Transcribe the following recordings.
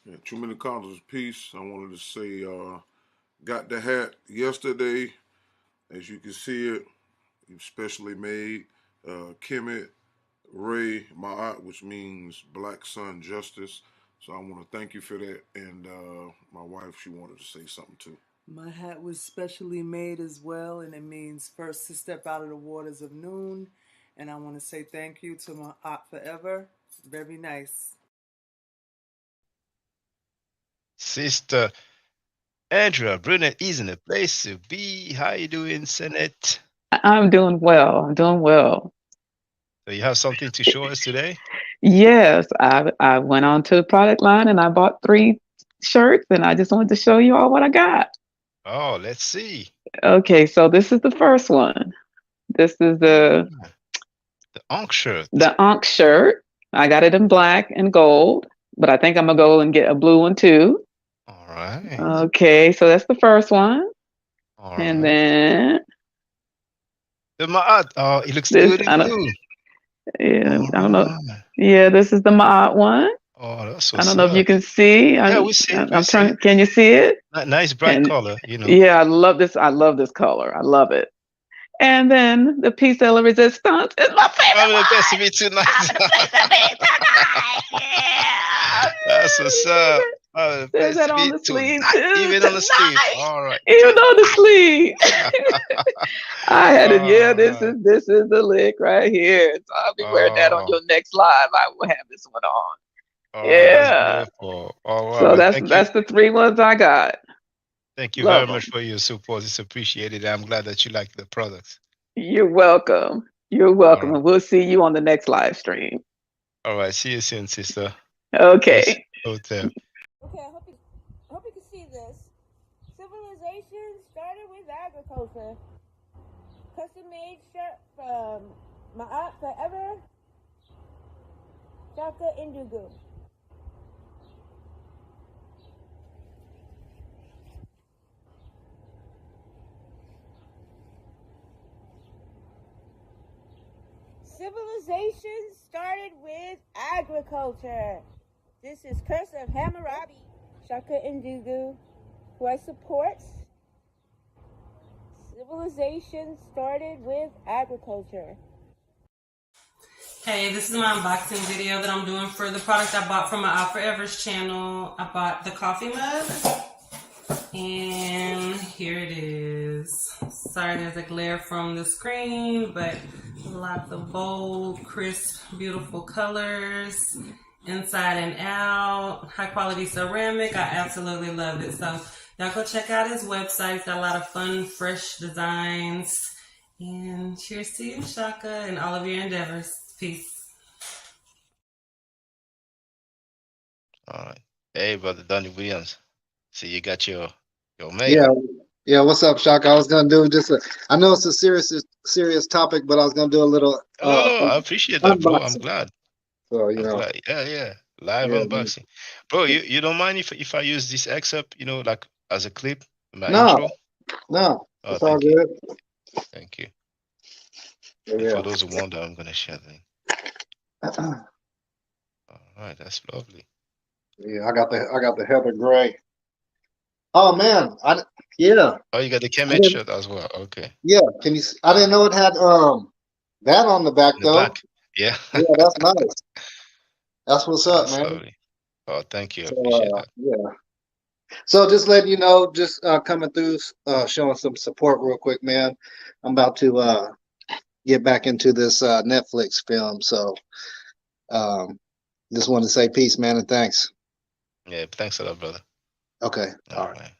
Yeah, too many colors. Peace. I wanted to say, got the hat yesterday. As you can see it, specially made. Kemet Ray Ma'at, which means Black Sun Justice. So I want to thank you for that. And my wife, she wanted to say something too. My hat was specially made as well, and it means first to step out of the waters of noon. And I want to say thank you to my aunt forever. Very nice. Sister Andrea Brunette is in the place to be. How you doing, Senate? I'm doing well. I'm doing well. So you have something to show us today? Yes, I went on to the product line and I bought 3 shirts and I just wanted to show you all what I got. Oh, let's see. Okay, so this is the first one. This is The Ankh shirt. the Ankh shirt. I got it in black and gold, but I think I'm gonna go and get a blue one too. All right. Okay, so that's the first one. All And right. then The Ma'at. Oh, it looks this, good in blue. yeah, All I don't know. right. Yeah, this is the Ma'at one. Oh, that's I what's don't know if you up. can see. Yeah, we see it. We I'm see trying. it. Can you see it? Nice bright And color, you know. yeah, I love this. I love this color. I love it. And then the piece de la resistance is my favorite I'm the best to one. be too nice. I'm the best to be tonight. Yeah. That's what's up. Oh, the There's best that to on be the sleeve tonight. too. Even on the sleeve. Tonight. All right. Even on the sleeve. I had it. Yeah, All right. this is the lick right here. So I'll be wearing that on Oh, your next live. I will have this one on. all right. That's Yeah. beautiful. Oh, wow. So Well, that's the 3 ones I got. thank you Love very much them. for your support. It's appreciated. I'm glad that you like the products. You're welcome. You're All welcome. right. And we'll see you on the next live stream. All right. See you soon, sister. Okay. Peace. Hotel. Okay, I hope you can see this. Civilization started with agriculture. Custom made shirt from my aunt forever, Shaka Indugu. Civilization started with agriculture. This is Curse of Hammurabi, Shaka Indugu, who I support. Civilization started with agriculture. Hey, this is my unboxing video that I'm doing for the product I bought from my Out Forever's channel. I bought the coffee mug, and here it is. Sorry there's a glare from the screen, but lots of bold, crisp, beautiful colors, inside and out, high quality ceramic. I absolutely love it. So y'all go check out his website. It's got a lot of fun, fresh designs. And cheers to you, Shaka, and all of your endeavors. Peace. All right. Hey, brother Donnie Williams. See, you got your makeup. Yeah. What's up, Shaka? I was gonna do just I know it's a serious topic, but I was gonna do a little No, I appreciate that, bro. I'm unboxing. glad. So I'm glad. Yeah. Live yeah. unboxing. Bro, you don't mind if I use this excerpt, like as a clip in my No, intro? no, Oh, it's all thank you. good. Thank you. Yeah. And for those who wonder, I'm gonna share the link. All right, that's lovely. Yeah, I got the Heather Gray. Oh man, Oh, you got the Kemet shirt as well. Okay. Yeah, can you? I didn't know it had that on the back In the though. black. Yeah. Yeah, that's nice. That's what's up, That's man. lovely. Oh, thank you. I So, appreciate that. yeah. So just letting you know, just coming through, showing some support real quick, man. I'm about to get back into this Netflix film, so just wanted to say peace, man, and thanks. Yeah, thanks a lot, brother. Okay, All right.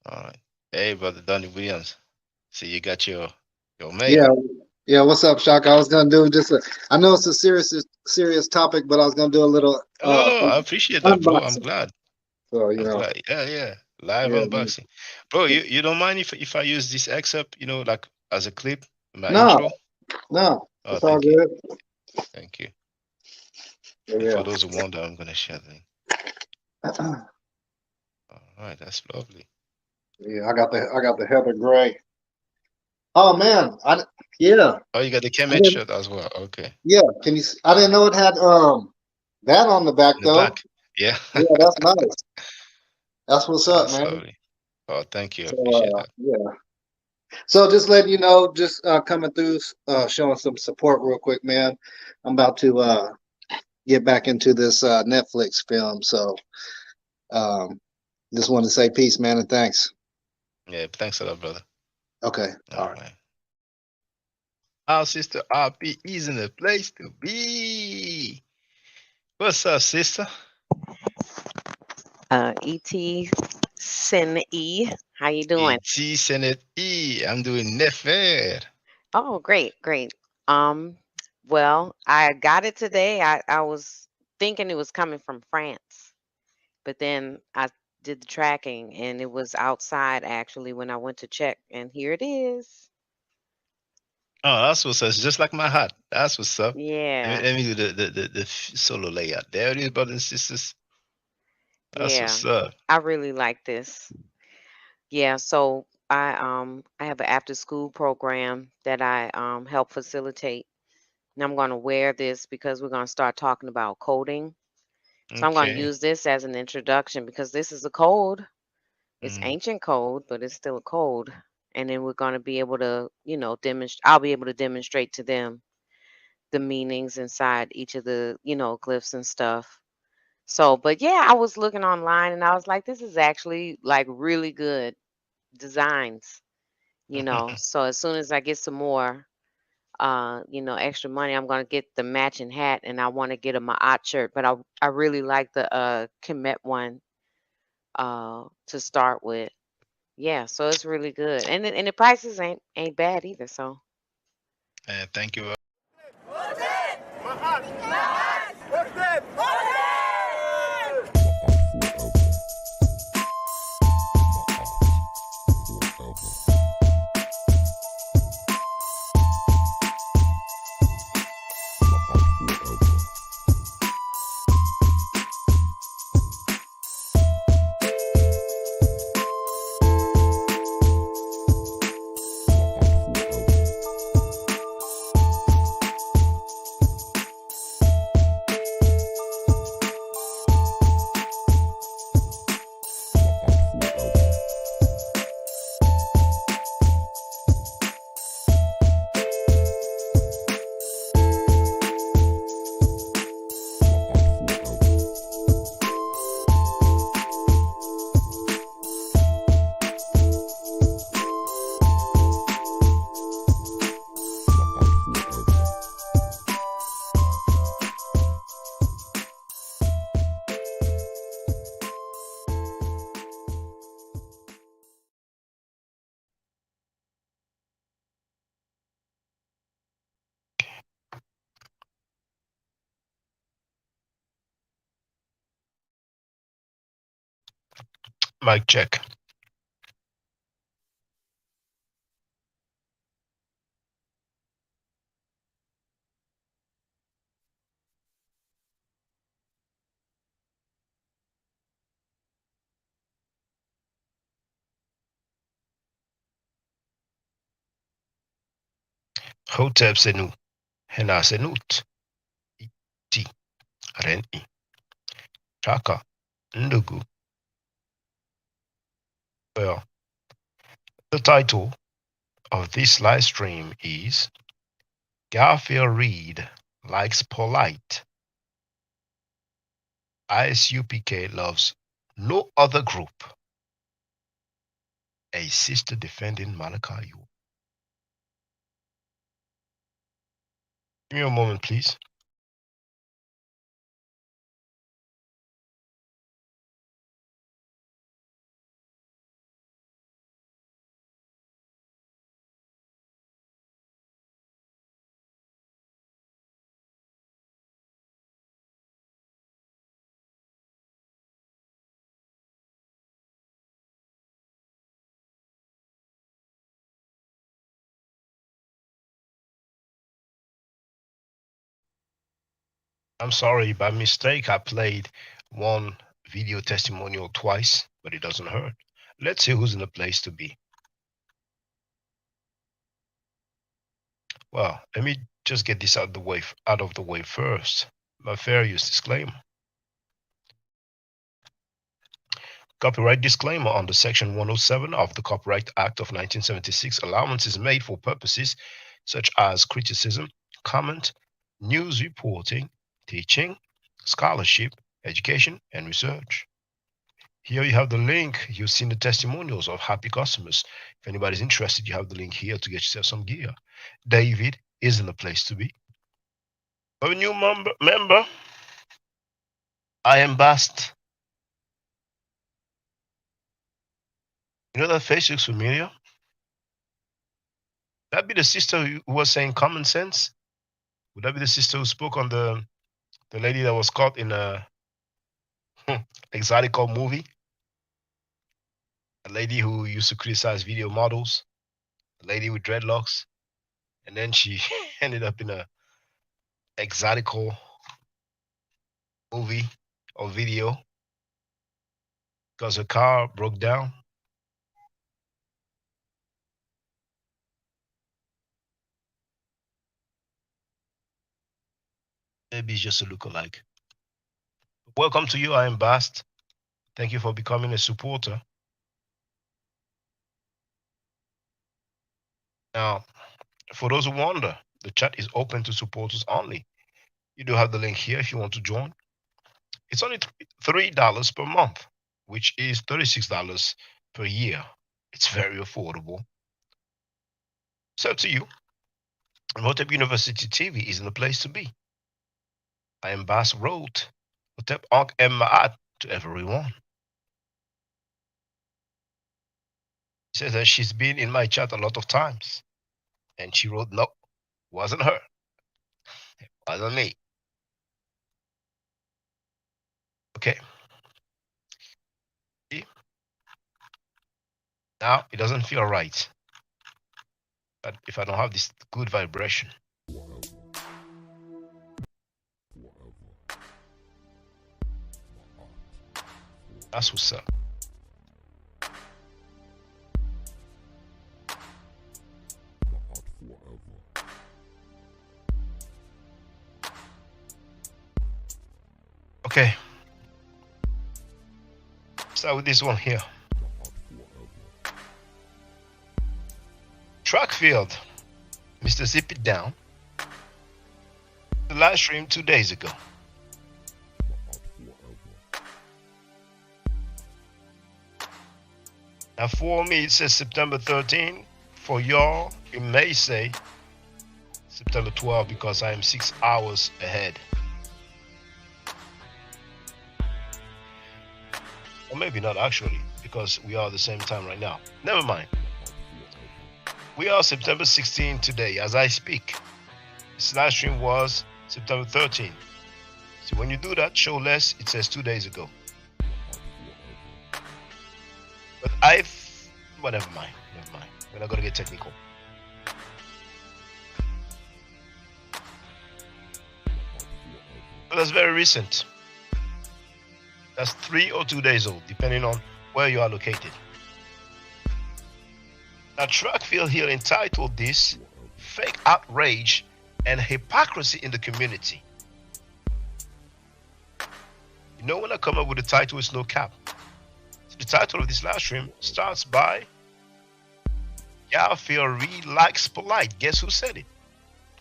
All right. Hey, brother Donnie Williams. See, you got your makeup. Yeah. What's up, Shaka? I was gonna do just I know it's a serious topic, but I was gonna do a little No, I appreciate that, bro. I'm unboxing. glad. So I'm glad. Yeah. Live Yeah, unboxing. Bro, you don't mind if I use this excerpt, like as a clip in my No, intro? no, Oh, it's all thank you. good. Thank you. And Yeah. for those who wonder, I'm gonna share the link. All right, that's lovely. Yeah, I got the Heather Gray. Oh man, Oh, you got the Kemet shirt as well. Okay. Yeah, can you? I didn't know it had That on the back In the though. back. Yeah. Yeah, that's nice. That's what's up, That's man. lovely. Oh, thank you. I So appreciate that. yeah. So just letting you know, just coming through, showing some support real quick, man. I'm about to get back into this Netflix film. So um, just wanted to say peace, man, and thanks. Yeah, thanks a lot, brother. Okay. All All right. right. Our sister RP is in the place to be. What's up, sister? ET Sin E. How you doing? E.T. Senate E. I'm doing nefer. Oh, great, great. Um, well, I got it today. I was thinking it was coming from France, but then I did the tracking and it was outside actually when I went to check, and here it is. Oh, that's what's up. It's just like my hat. That's what's up. Yeah, Let me do the solo layout. There it is, brothers and sisters. That's yeah. what's up. I really like this. Yeah, so I have an after school program that I help facilitate. And I'm going to wear this because we're going to start talking about coding. So I'm going to Okay. use this as an introduction because this is a code. It's Mm. ancient code, but it's still a code. And then we're going to be able to, demonstrate. I'll be able to demonstrate to them the meanings inside each of the, glyphs and stuff. So, but yeah, I was looking online and I was like, this is actually like really good designs, So as soon as I get some more, extra money, I'm gonna get the matching hat, and I want to get a Ma'at shirt. But I really like the Kemet one to start with. Yeah, so it's really good, and the prices ain't bad either. So Thank you. Mic check. Hotep Senu. Hena Senut. Iti. Reni. Chaka. Ndugu. Well, the title of this live stream is Garfield Reid likes Polight. ISUPK loves no other group. A sister defending Malachi York. Give me a moment, please. I'm sorry, by mistake I played one video testimonial twice, but it doesn't hurt. Let's see who's in the place to be. Well, let me just get this out of the way first. My fair use disclaimer. Copyright disclaimer under Section 107 of the Copyright Act of 1976. Allowance is made for purposes such as criticism, comment, news reporting, teaching, scholarship, education, and research. Here you have the link. You've seen the testimonials of happy customers. If anybody's interested, you have the link here to get yourself some gear. David isn't the place to be. For a new member, I am Bast. You know that face looks familiar? Would that be the sister who was saying common sense? Would that be the sister who spoke on the lady that was caught in a exotic movie? A lady who used to criticize video models, a lady with dreadlocks, and then she ended up in a exotical movie or video because her car broke down. Maybe it's just a lookalike. Welcome to you, I am Bast. Thank you for becoming a supporter. Now, for those who wonder, the chat is open to supporters only. You do have the link here if you want to join. It's only $3 per month, which is $36 per year. It's very affordable. So to you, Hotep University TV isn't the place to be. I am Bas wrote Hotep Ankh Ma'at to everyone. She says that she's been in my chat a lot of times. And she wrote, no, wasn't her. It wasn't me. Okay. See? Now it doesn't feel right. But if I don't have this good vibration. That's what's up. Okay. Start with this one here. Track field. Mr. Zip It Down. The live stream 2 days ago. Now for me it says September 13. For y'all, it may say September 12 because I am 6 hours ahead. Or maybe not actually, because we are at the same time right now. Never mind. We are September 16 today as I speak. This live stream was September 13. So when you do that, show less, it says 2 days ago. But well, never mind. We're not gonna get technical. But that's very recent. That's 3 or 2 days old, depending on where you are located. Now, Trackfield here entitled this Fake Outrage and Hypocrisy in the Community. You know, when I come up with a title, it's no cap. So the title of this live stream starts by Garfield Reid likes Polight. Guess who said it?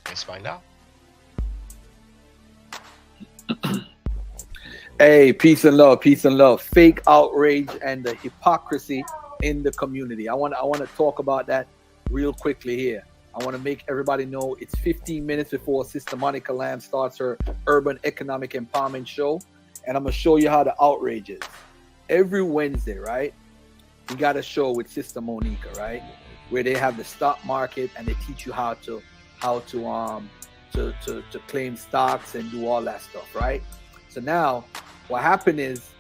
Let's find out. Hey, peace and love, peace and love. Fake outrage and the hypocrisy in the community. I want to talk about that real quickly here. I want to make everybody know it's 15 minutes before Sister Monica Lamb starts her Urban Economic Empowerment Show, and I'm gonna show you how the outrage is. Every Wednesday, right? We got a show with Sister Monica, right? Where they have the stock market and they teach you how to claim stocks and do all that stuff, right? So now what happened is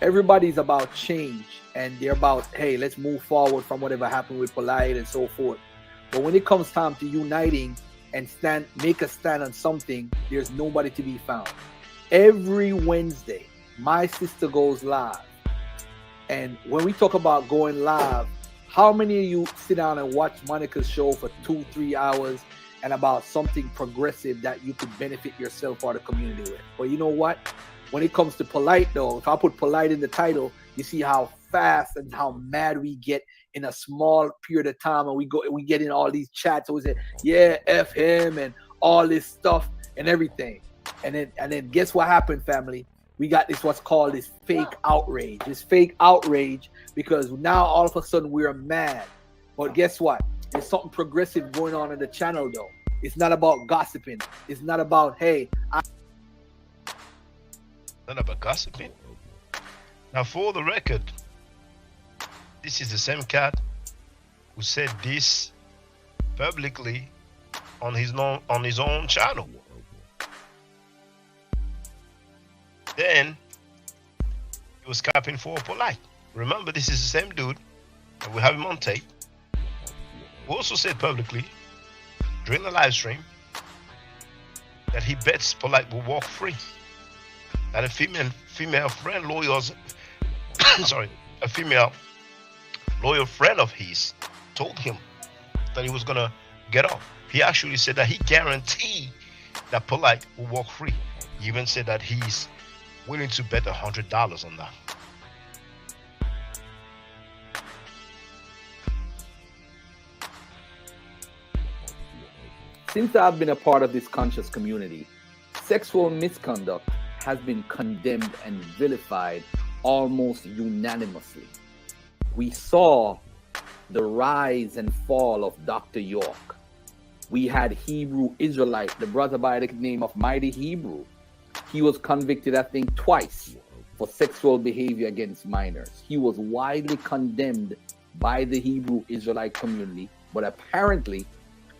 everybody's about change and they're about, hey, let's move forward from whatever happened with Polight and so forth. But when it comes time to uniting and make a stand on something, there's nobody to be found. Every Wednesday, my sister goes live. And when we talk about going live, how many of you sit down and watch Monica's show for 2-3 hours and about something progressive that you could benefit yourself or the community with. But you know what? When it comes to Polight, though, if I put Polight in the title, you see how fast and how mad we get in a small period of time, and we get in all these chats. We say, yeah, F him and all this stuff and everything. And then guess what happened, family? We got what's called this fake outrage. This fake outrage because now all of a sudden we're mad. But guess what? There's something progressive going on in the channel, though. It's not about gossiping. It's not about, hey, Not about gossiping. Now, for the record, this is the same cat who said this publicly on his own channel. Then he was capping for Polight. Remember, this is the same dude, and we have him on tape, who also said publicly during the live stream that he bets Polight will walk free. That a female friend lawyers a female loyal friend of his told him that he was gonna get off. He actually said that he guaranteed that Polight will walk free. He even said that he's willing to bet $100 on that. Since I've been a part of this conscious community, sexual misconduct has been condemned and vilified almost unanimously. We saw the rise and fall of Dr. York. We had Hebrew Israelite, the brother by the name of Mighty Hebrew. He was convicted, I think, twice for sexual behavior against minors. He was widely condemned by the Hebrew Israelite community, but apparently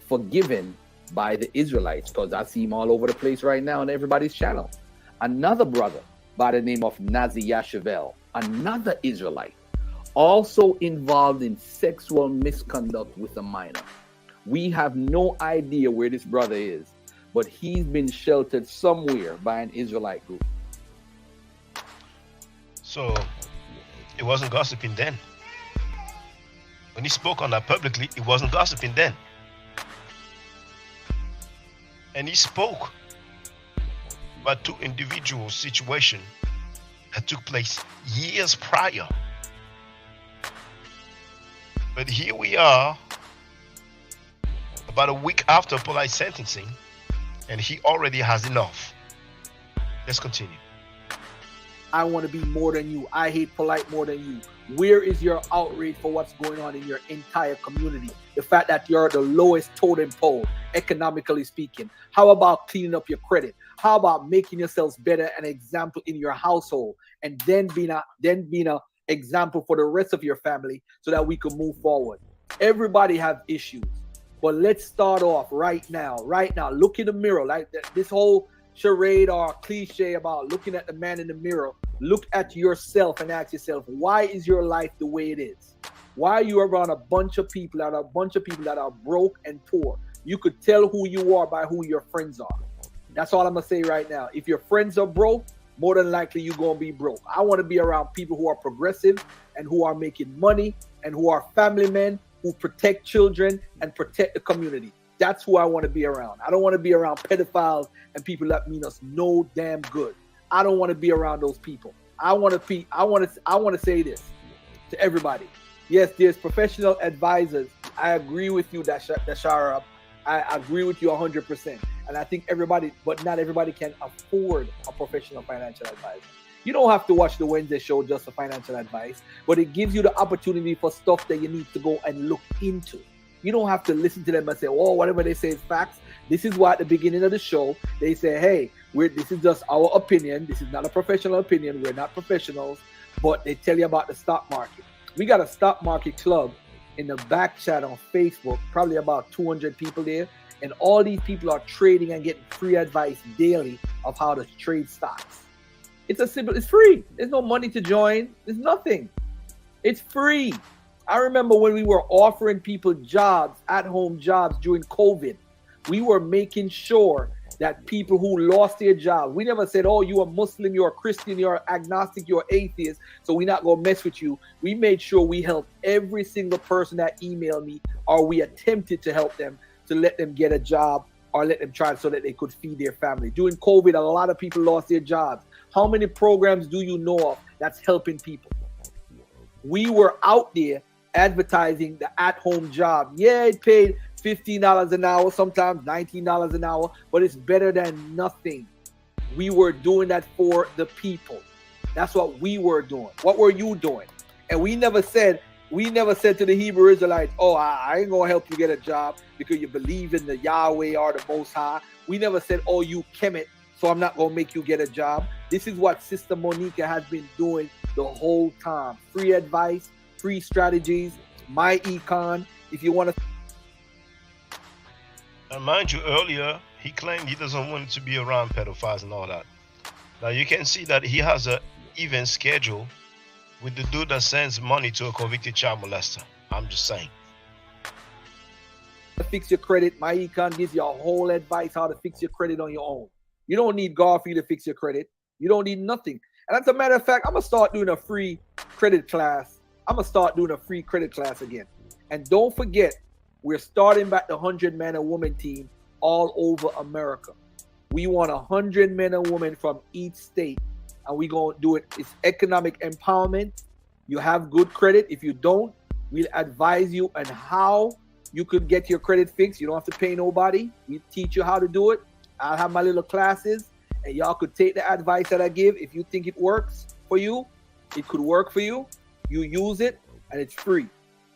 forgiven by the Israelites, because I see him all over the place right now on everybody's channel. Another brother by the name of Nazi Yashavel, another Israelite, also involved in sexual misconduct with a minor. We have no idea where this brother is, but he's been sheltered somewhere by an Israelite group. So it wasn't gossiping then. When he spoke on that publicly, it wasn't gossiping then. And he spoke about two individual situations that took place years prior. But here we are, about a week after Polight sentencing, and he already has enough. Let's continue. I want to be more than you. I hate Polight more than you. Where is your outrage for what's going on in your entire community? The fact that you're the lowest totem pole, economically speaking. How about cleaning up your credit? How about making yourselves better, an example in your household, and then being a example for the rest of your family so that we can move forward? Everybody have issues, but let's start off right now. Look in the mirror. Like this whole charade or cliche about looking at the man in the mirror. Look at yourself and ask yourself, why is your life the way it is? Why are you around a bunch of people that are broke and poor? You could tell who you are by who your friends are. That's all I'm gonna say right now. If your friends are broke, more than likely you're gonna be broke. I want to be around people who are progressive and who are making money and who are family men who protect children and protect the community. That's who I want to be around. I don't want to be around pedophiles and people that mean us no damn good. I don't want to be around those people. I want to say this to everybody. Yes, there's professional advisors. I agree with you, Dashara. I agree with you 100%. And I think everybody, but not everybody can afford a professional financial advisor. You don't have to watch the Wednesday show just for financial advice, but it gives you the opportunity for stuff that you need to go and look into. You don't have to listen to them and say, oh, whatever they say is facts. This is why at the beginning of the show, they say, hey, this is just our opinion. This is not a professional opinion. We're not professionals, but they tell you about the stock market. We got a stock market club in the back chat on Facebook, probably about 200 people there. And all these people are trading and getting free advice daily of how to trade stocks. It's free. There's no money to join. There's nothing. It's free. I remember when we were offering people jobs, at-home jobs during COVID, we were making sure that people who lost their jobs, we never said, oh, you're a Muslim, you're a Christian, you're agnostic, you're atheist, so we're not going to mess with you. We made sure we helped every single person that emailed me, or we attempted to help them to let them get a job or let them try so that they could feed their family. During COVID, a lot of people lost their jobs. How many programs do you know of that's helping people? We were out there advertising the at-home job. Yeah, it paid $15 an hour, sometimes $19 an hour, but it's better than nothing. We were doing that for the people. That's what we were doing. What were you doing? And we never said to the Hebrew Israelites, oh, I ain't gonna help you get a job because you believe in the Yahweh or the Most High. We never said, oh, you Kemet, so I'm not gonna make you get a job. This is what Sister Monica has been doing the whole time. Free advice, free strategies, my econ. If you want to. And mind you, earlier he claimed he doesn't want to be around pedophiles and all that. Now you can see that he has a event schedule with the dude that sends money to a convicted child molester. I'm just saying. Fix your credit. My econ gives you a whole advice how to fix your credit on your own. You don't need Garfield to fix your credit. You don't need nothing. And as a matter of fact, I'm gonna start doing a free credit class. Again. And don't forget, we're starting back the 100 man and woman team all over America. We want 100 men and women from each state, and we're going to do it. It's economic empowerment. You have good credit. If you don't, we'll advise you on how you could get your credit fixed. You don't have to pay nobody. We teach you how to do it. I'll have my little classes, and y'all could take the advice that I give. If you think it works for you, it could work for you. You use it, and it's free.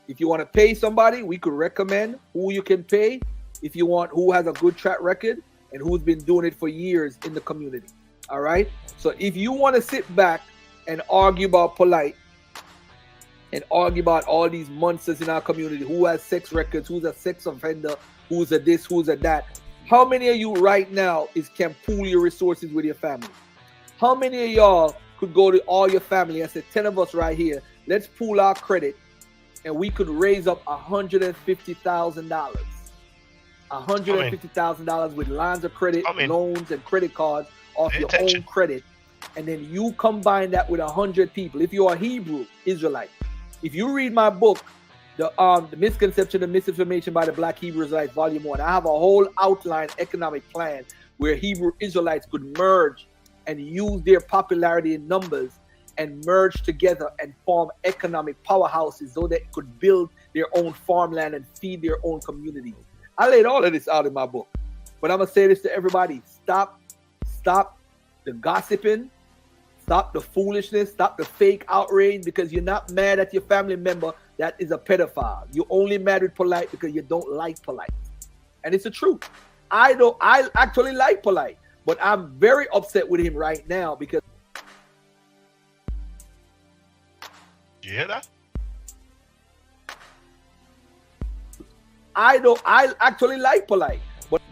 If you want to pay somebody, we could recommend who you can pay. If you want who has a good track record and who's been doing it for years in the community. All right. So if you want to sit back and argue about Polight and argue about all these monsters in our community, who has sex records, who's a sex offender, who's a this, who's a that, how many of you right now can pool your resources with your family? How many of y'all could go to all your family and say, 10 of us right here, let's pool our credit and we could raise up $150,000. $150,000 with lines of credit, loans, and credit cards off your own credit. And then you combine that with 100 people. If you're a Hebrew Israelite, if you read my book, the Misconception and Misinformation by the Black Hebrew Israelites, Volume 1, I have a whole outline economic plan where Hebrew Israelites could merge and use their popularity in numbers and merge together and form economic powerhouses so they could build their own farmland and feed their own communities. I laid all of this out in my book. But I'm going to say this to everybody. Stop the gossiping. Stop the foolishness. Stop the fake outrage, because you're not mad at your family member that is a pedophile. You're only mad with Polight because you don't like Polight. And it's the truth. I actually like Polight, but I'm very upset with him right now because. You hear that? I actually like Polight, but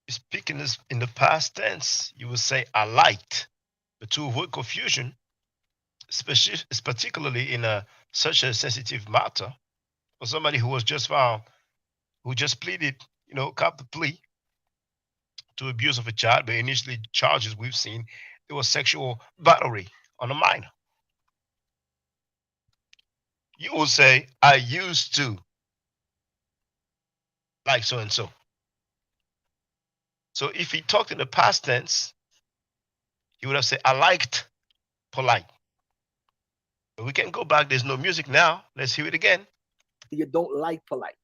speaking this in the past tense, you would say I liked, but to avoid confusion, particularly in such a sensitive matter, for somebody who was just found, who just pleaded, cop the plea to abuse of a child, but initially charges we've seen, it was sexual battery on a minor. You will say, I used to like so-and-so. So if he talked in the past tense, he would have said, I liked Polight. But we can go back. There's no music now. Let's hear it again. You don't like Polight.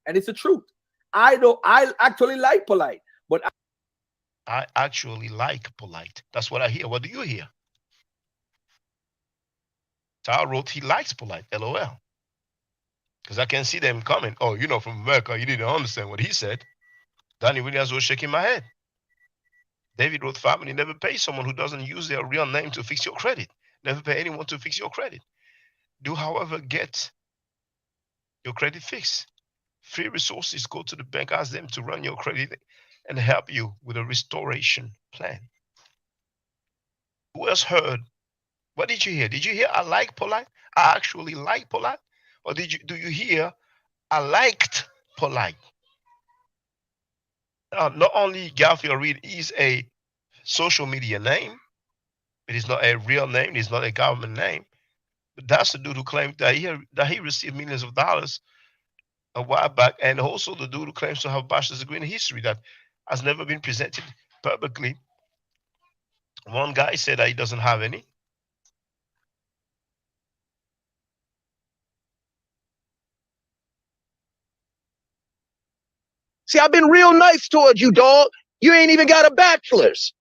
And it's the truth. I actually like Polight, but I actually like Polight. That's what I hear. What do you hear? Tao wrote he likes Polight, LOL. Because I can see them coming. Oh, from America, you didn't understand what he said. Danny Williams was shaking my head. David wrote, family, never pay someone who doesn't use their real name to fix your credit. Never pay anyone to fix your credit. Do, however, get your credit fixed. Free resources, go to the bank, ask them to run your credit and help you with a restoration plan. Who else heard? What did you hear? Did you hear I like Polight? I actually like Polight? Or do you hear I liked Polight? Not only Garfield Reid is a social media name, it is not a real name, it is not a government name. But that's the dude who claimed that he received millions of dollars a while back, and also the dude who claims to have a bachelor's degree in history that has never been presented publicly. One guy said that he doesn't have any. See, I've been real nice towards you, dog. You ain't even got a bachelor's.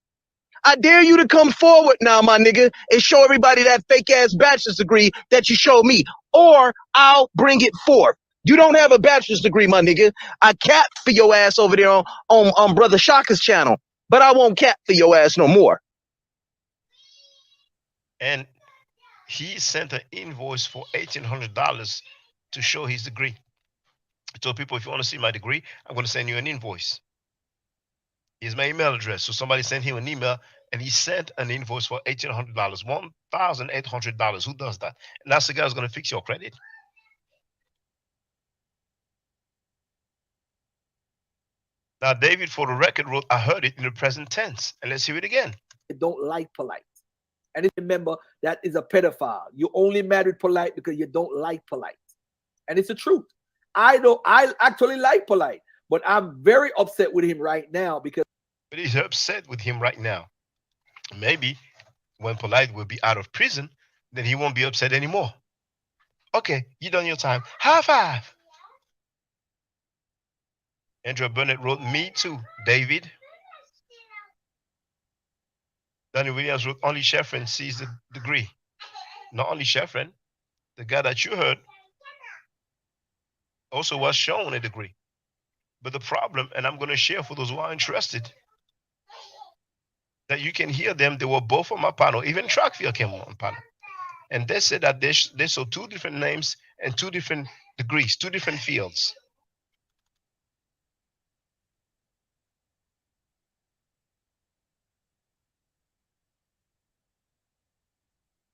I dare you to come forward now, my nigga, and show everybody that fake ass bachelor's degree that you showed me, or I'll bring it forth. You don't have a bachelor's degree, my nigga. I cap for your ass over there on Brother Shaka's channel, but I won't cap for your ass no more. And he sent an invoice for $1,800 to show his degree. I told people, if you want to see my degree, I'm going to send you an invoice. Here's my email address. So somebody sent him an email, and he sent an invoice for $1,800, $1,800. Who does that? And that's the guy who's going to fix your credit. Now, David, for the record, wrote, I heard it in the present tense. And let's hear it again. I don't like Polight. And remember, that is a pedophile. You only married Polight because you don't like Polight. And it's the truth. I actually like Polight, but I'm very upset with him right now because. But he's upset with him right now. Maybe when Polight will be out of prison, then he won't be upset anymore. Okay, you done your time. High five. Andrew Burnett wrote, me too, David. Danny Williams wrote, only Sheffrin sees the degree. Not only Sheffrin, the guy that you heard also was shown a degree. But the problem, and I'm going to share for those who are interested, that you can hear them, they were both on my panel. Even Trackfield came on panel. And they said that they saw two different names and two different degrees, two different fields.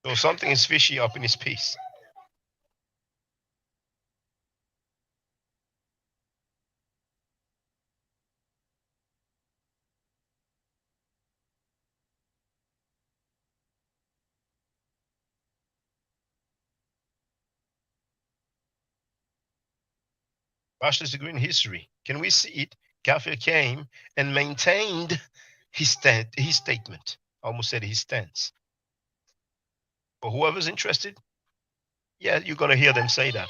So something is fishy up in his piece. Bachelor's degree in history. Can we see it? Garfield came and maintained his statement. I almost said his stance. For whoever's interested, yeah, you're going to hear them say that.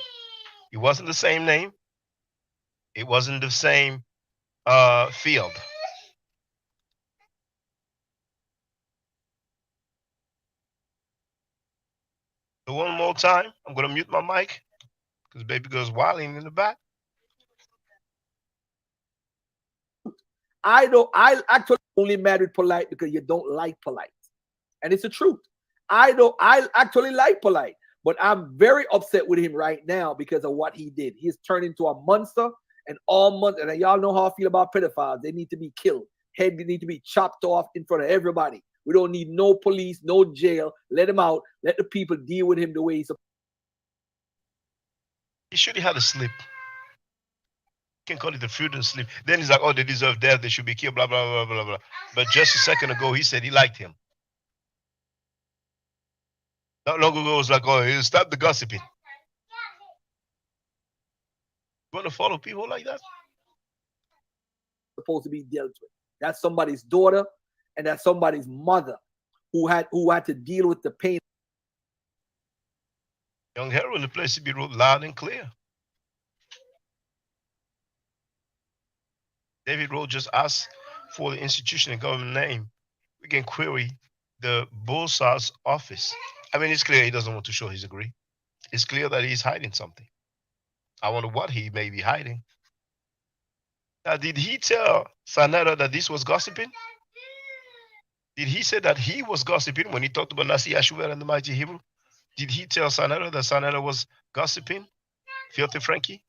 It wasn't the same name. It wasn't the same field. So one more time, I'm going to mute my mic because baby girl's wilding in the back. I actually only married Polight because you don't like Polight. And it's the truth. I actually like Polight, but I'm very upset with him right now because of what he did. He's turned into a monster, and and y'all know how I feel about pedophiles. They need to be killed. Head need to be chopped off in front of everybody. We don't need no police, no jail. Let him out. Let the people deal with him the way he's supposed. He should have had a slip. You can call it the prudent slip. Then he's like, oh, they deserve death. They should be killed, blah, blah, blah, blah, blah. But just a second ago, he said he liked him. Not long ago, it was like, oh, stop the gossiping. You want to follow people like that? Supposed to be dealt with. That's somebody's daughter, and that's somebody's mother who had to deal with the pain. Young Hero in the place to be wrote loud and clear. David Rowe just asked for the institution and government name. We can query the Bullsar's office. I mean, it's clear he doesn't want to show his degree. It's clear that he's hiding something. I wonder what he may be hiding. Now, did he tell Sanetta that this was gossiping? Did he say that he was gossiping when he talked about Nasi Yashua and the mighty Hebrew? Did he tell Sanetta that Sanetta was gossiping? Filthy Frankie?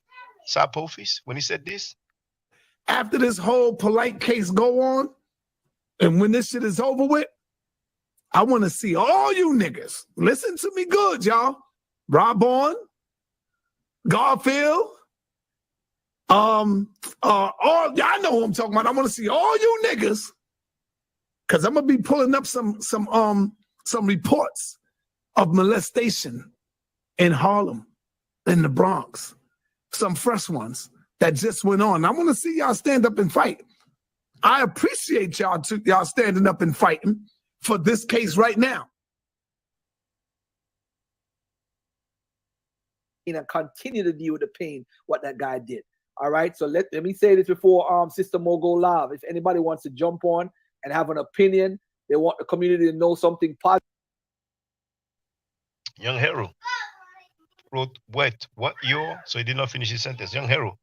Sapofis, when he said this? After this whole Polight case go on, and when this shit is over with, I want to see all you niggas. Listen to me good, y'all. Rob on, Garfield, all y'all know who I'm talking about. I want to see all you niggas, because I'm gonna be pulling up some reports of molestation in Harlem, in the Bronx, some fresh ones that just went on. I want to see y'all stand up and fight. I appreciate y'all standing up and fighting for this case right now. And continue to deal with the pain what that guy did. All right. So let me say this before Sister Mo go live. If anybody wants to jump on and have an opinion, they want the community to know something positive. Young Hero wrote, wait, what year? So he did not finish his sentence. Young Hero.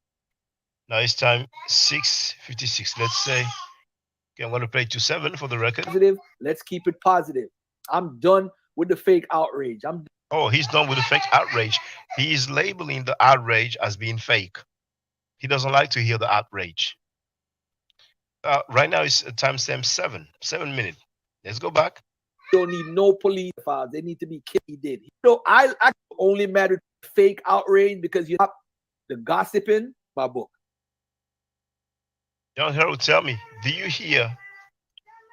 Now it's time 6:56. Let's say, okay, I'm going to play to 7 for the record. Positive. Let's keep it positive. I'm done with the fake outrage. Oh, he's done with the fake outrage. He is labeling the outrage as being fake. He doesn't like to hear the outrage. Right now it's timestamp 7 minutes. Let's go back. Don't need no police files. They need to be killed. He did. So I only mad with fake outrage because you have the gossiping. My book. Young Hero, tell me, do you hear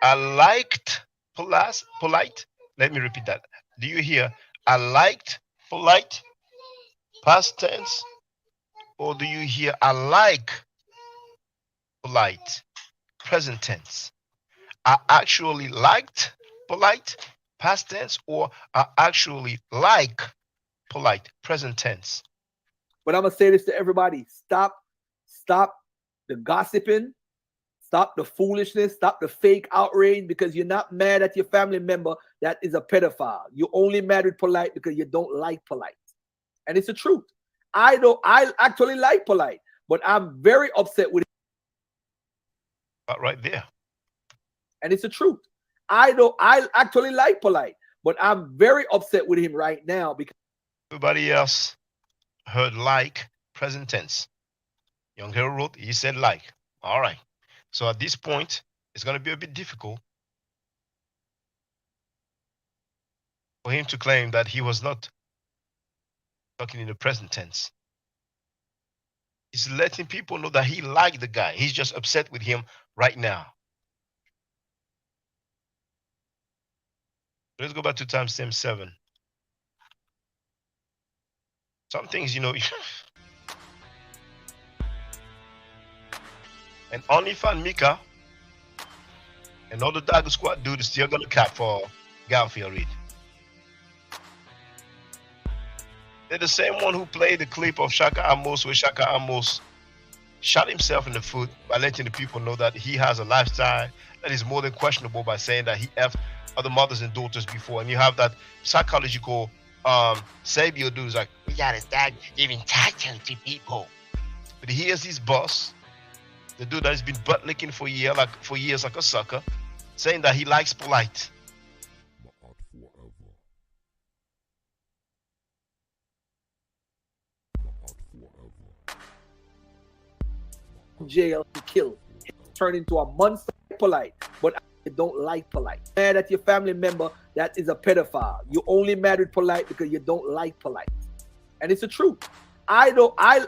I liked Polight? Let me repeat that. Do you hear I liked Polight, past tense? Or do you hear I like Polight, present tense? I actually liked Polight, past tense, or I actually like Polight, present tense? But I'm going to say this to everybody. Stop the gossiping. Stop the foolishness. Stop the fake outrage because you're not mad at your family member that is a pedophile. You're only mad with Polight because you don't like Polight. And it's the truth. I actually like Polight, but I'm very upset with it. Right there. And it's the truth. I actually like Polight, but I'm very upset with him right now because everybody else heard like, present tense. Young Hero wrote, he said like. All right. So at this point, it's going to be a bit difficult for him to claim that he was not talking in the present tense. He's letting people know that he liked the guy. He's just upset with him right now. Let's go back to timestamp 7. Some things, you know, and only fan Mika and all the Dagger Squad dude is still gonna cap for Garfield Reid. They're the same one who played the clip of Shaka Amos where Shaka Amos shot himself in the foot by letting the people know that he has a lifestyle that is more than questionable by saying that he effed other mothers and daughters before. And you have that psychological Sabio dude's like, we gotta start giving titles to people. But here's his boss, the dude that has been butt licking for years like a sucker, saying that he likes Polight. Jail and killed, turn into a monster. Polight, but I don't like Polight. Mad at your family member that is a pedophile. You only mad with Polight because you don't like Polight, and it's the truth. I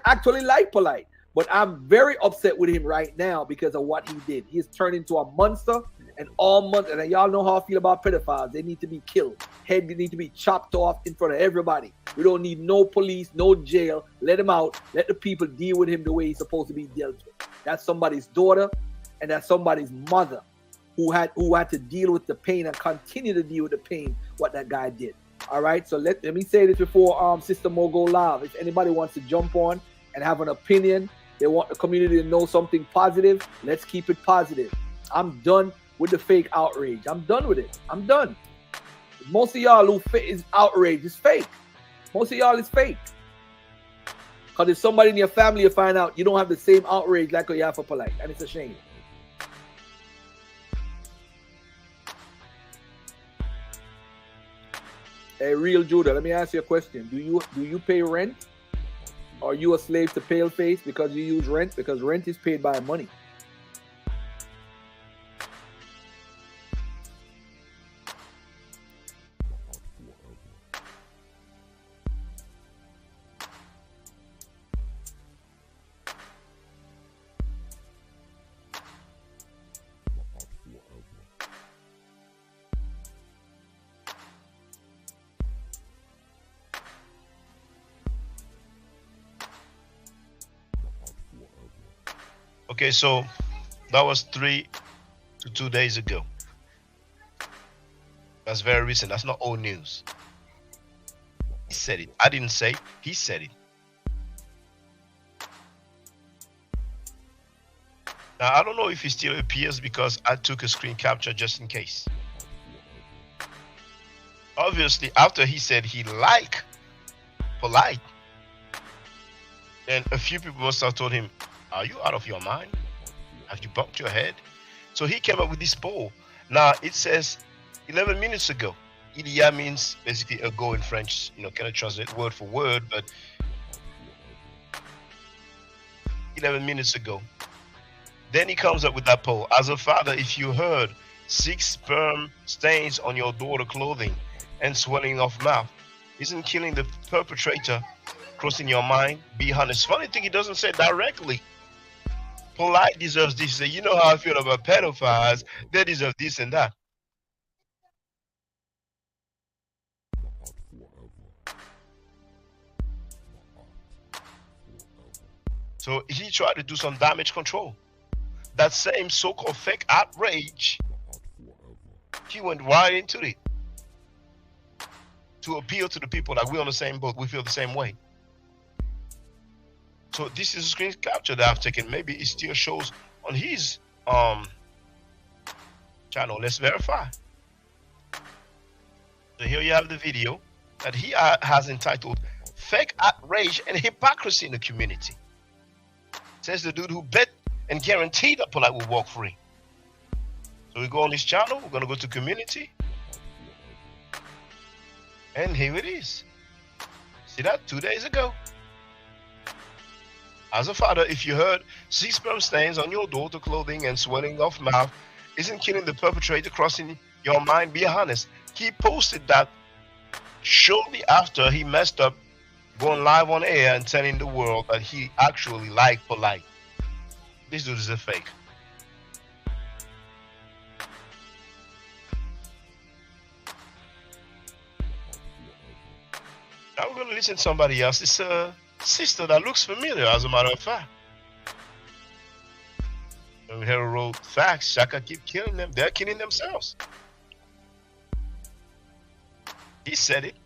actually like Polight, but I'm very upset with him right now because of what he did. He's turned into a monster, and all months. And y'all know how I feel about pedophiles. They need to be killed. Head need to be chopped off in front of everybody. We don't need no police, no jail. Let him out. Let the people deal with him the way he's supposed to be dealt with. That's somebody's daughter, and that's somebody's mother who had to deal with the pain and continue to deal with the pain what that guy did. All right. So let me say this before Sister Mo go live. If anybody wants to jump on and have an opinion, they want the community to know something positive, let's keep it positive. I'm done with the fake outrage. I'm done with it. I'm done. Most of y'all who is outrage is fake. Most of y'all is fake. Because if somebody in your family you find out you don't have the same outrage like you have for Polight, and it's a shame. Hey, real Judah, let me ask you a question. Do you pay rent? Are you a slave to paleface because you use rent? Because rent is paid by money. Okay, so that was 3 to 2 days ago. That's very recent. That's not old news. He said it. I didn't say it. He said it. Now, I don't know if he still appears because I took a screen capture just in case. Obviously, after he said he liked Polight, then a few people must have told him, are you out of your mind? Have you bumped your head? So he came up with this poll. Now, it says 11 minutes ago. Ilia means basically ago in French. Cannot translate word for word, but 11 minutes ago. Then he comes up with that poll. As a father, if you heard 6 sperm stains on your daughter clothing and swelling of mouth, isn't killing the perpetrator crossing your mind? Be honest. Funny thing, he doesn't say directly. Polight deserves this. He say, you know how I feel about pedophiles. They deserve this and that. So he tried to do some damage control. That same so-called fake outrage, he went right into it to appeal to the people that we're on the same boat. We feel the same way. So this is a screen capture that I've taken. Maybe it still shows on his channel. Let's verify. So here you have the video that he has entitled "Fake Outrage and Hypocrisy in the Community." Says the dude who bet and guaranteed that Polight will walk free. So we go on his channel. We're gonna go to community, and here it is. See that 2 days ago. As a father, if you heard 6 sperm stains on your daughter clothing and swelling of mouth isn't killing the perpetrator crossing your mind, be honest. He posted that shortly after he messed up going live on air and telling the world that he actually liked Polight. This dude is a fake. Now we're going to listen to somebody else. It's a sister that looks familiar, as a matter of fact. And Hero wrote, facts, Shaka keep killing them. They're killing themselves. He said it.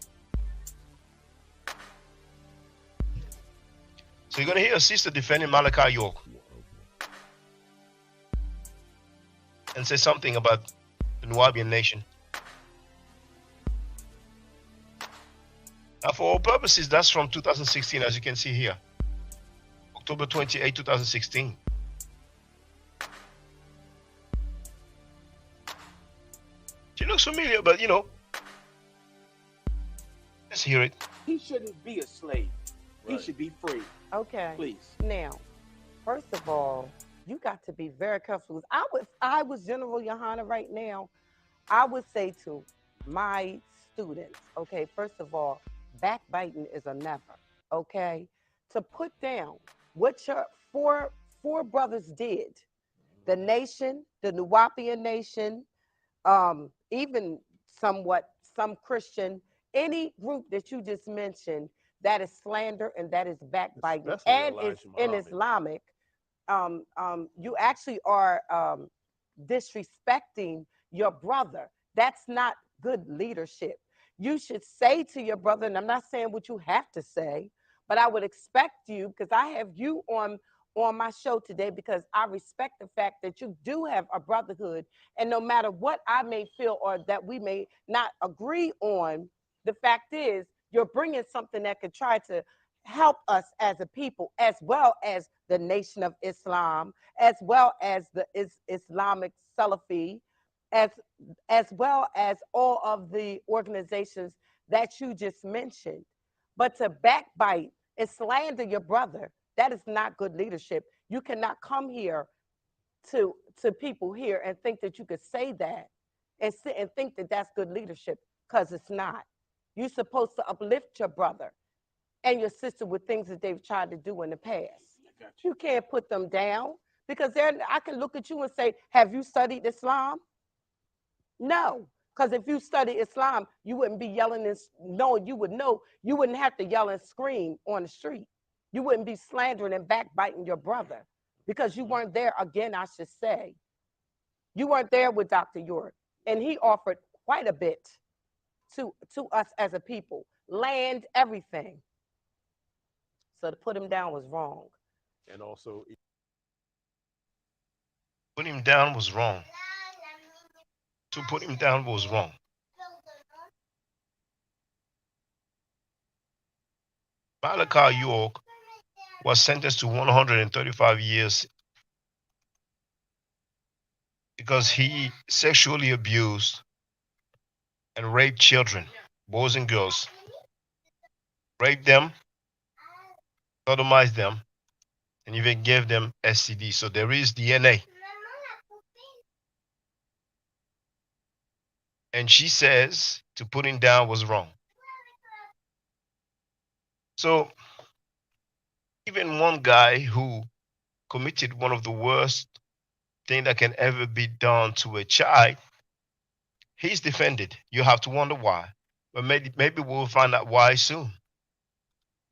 So you're going to hear a sister defending Malachi York and say something about the Nubian nation. Now, for all purposes, that's from 2016, as you can see here. October 28, 2016. She looks familiar, but let's hear it. He shouldn't be a slave. Right. He should be free. Okay. Please. Now, first of all, you got to be very careful. If I was General Yohana right now, I would say to my students, okay, first of all, backbiting is a never, okay? To put down what your four brothers did, the nation, the Nuwapian nation, even somewhat some Christian, any group that you just mentioned, that is slander and that is backbiting. Especially And it's in Islamic, you actually are disrespecting your brother. That's not good leadership. You should say to your brother, and I'm not saying what you have to say, but I would expect you, because I have you on my show today because I respect the fact that you do have a brotherhood, and no matter what I may feel or that we may not agree on, the fact is you're bringing something that could try to help us as a people, as well as the Nation of Islam, as well as the Islamic Salafi, as well as all of the organizations that you just mentioned. But to backbite and slander your brother, that is not good leadership. You cannot come here to people here and think that you could say that and sit and think that that's good leadership, because it's not. You're supposed to uplift your brother and your sister with things that they've tried to do in the past. You can't put them down, because I can look at you and say, have you studied Islam? No, because if you study Islam, you wouldn't be yelling and you would know, you wouldn't have to yell and scream on the street. You wouldn't be slandering and backbiting your brother. because you weren't there. Again, I should say, you weren't there with Dr. York, and he offered quite a bit to us as a people, land, everything. So to put him down was wrong. And also, put him down was wrong. To put him down was wrong. Malachi York was sentenced to 135 years because he sexually abused and raped children, boys and girls, raped them, sodomized them, and even gave them STD. So there is DNA. And she says to put him down was wrong. So even one guy who committed one of the worst things that can ever be done to a child, he's defended. You have to wonder why. But maybe we'll find out why soon.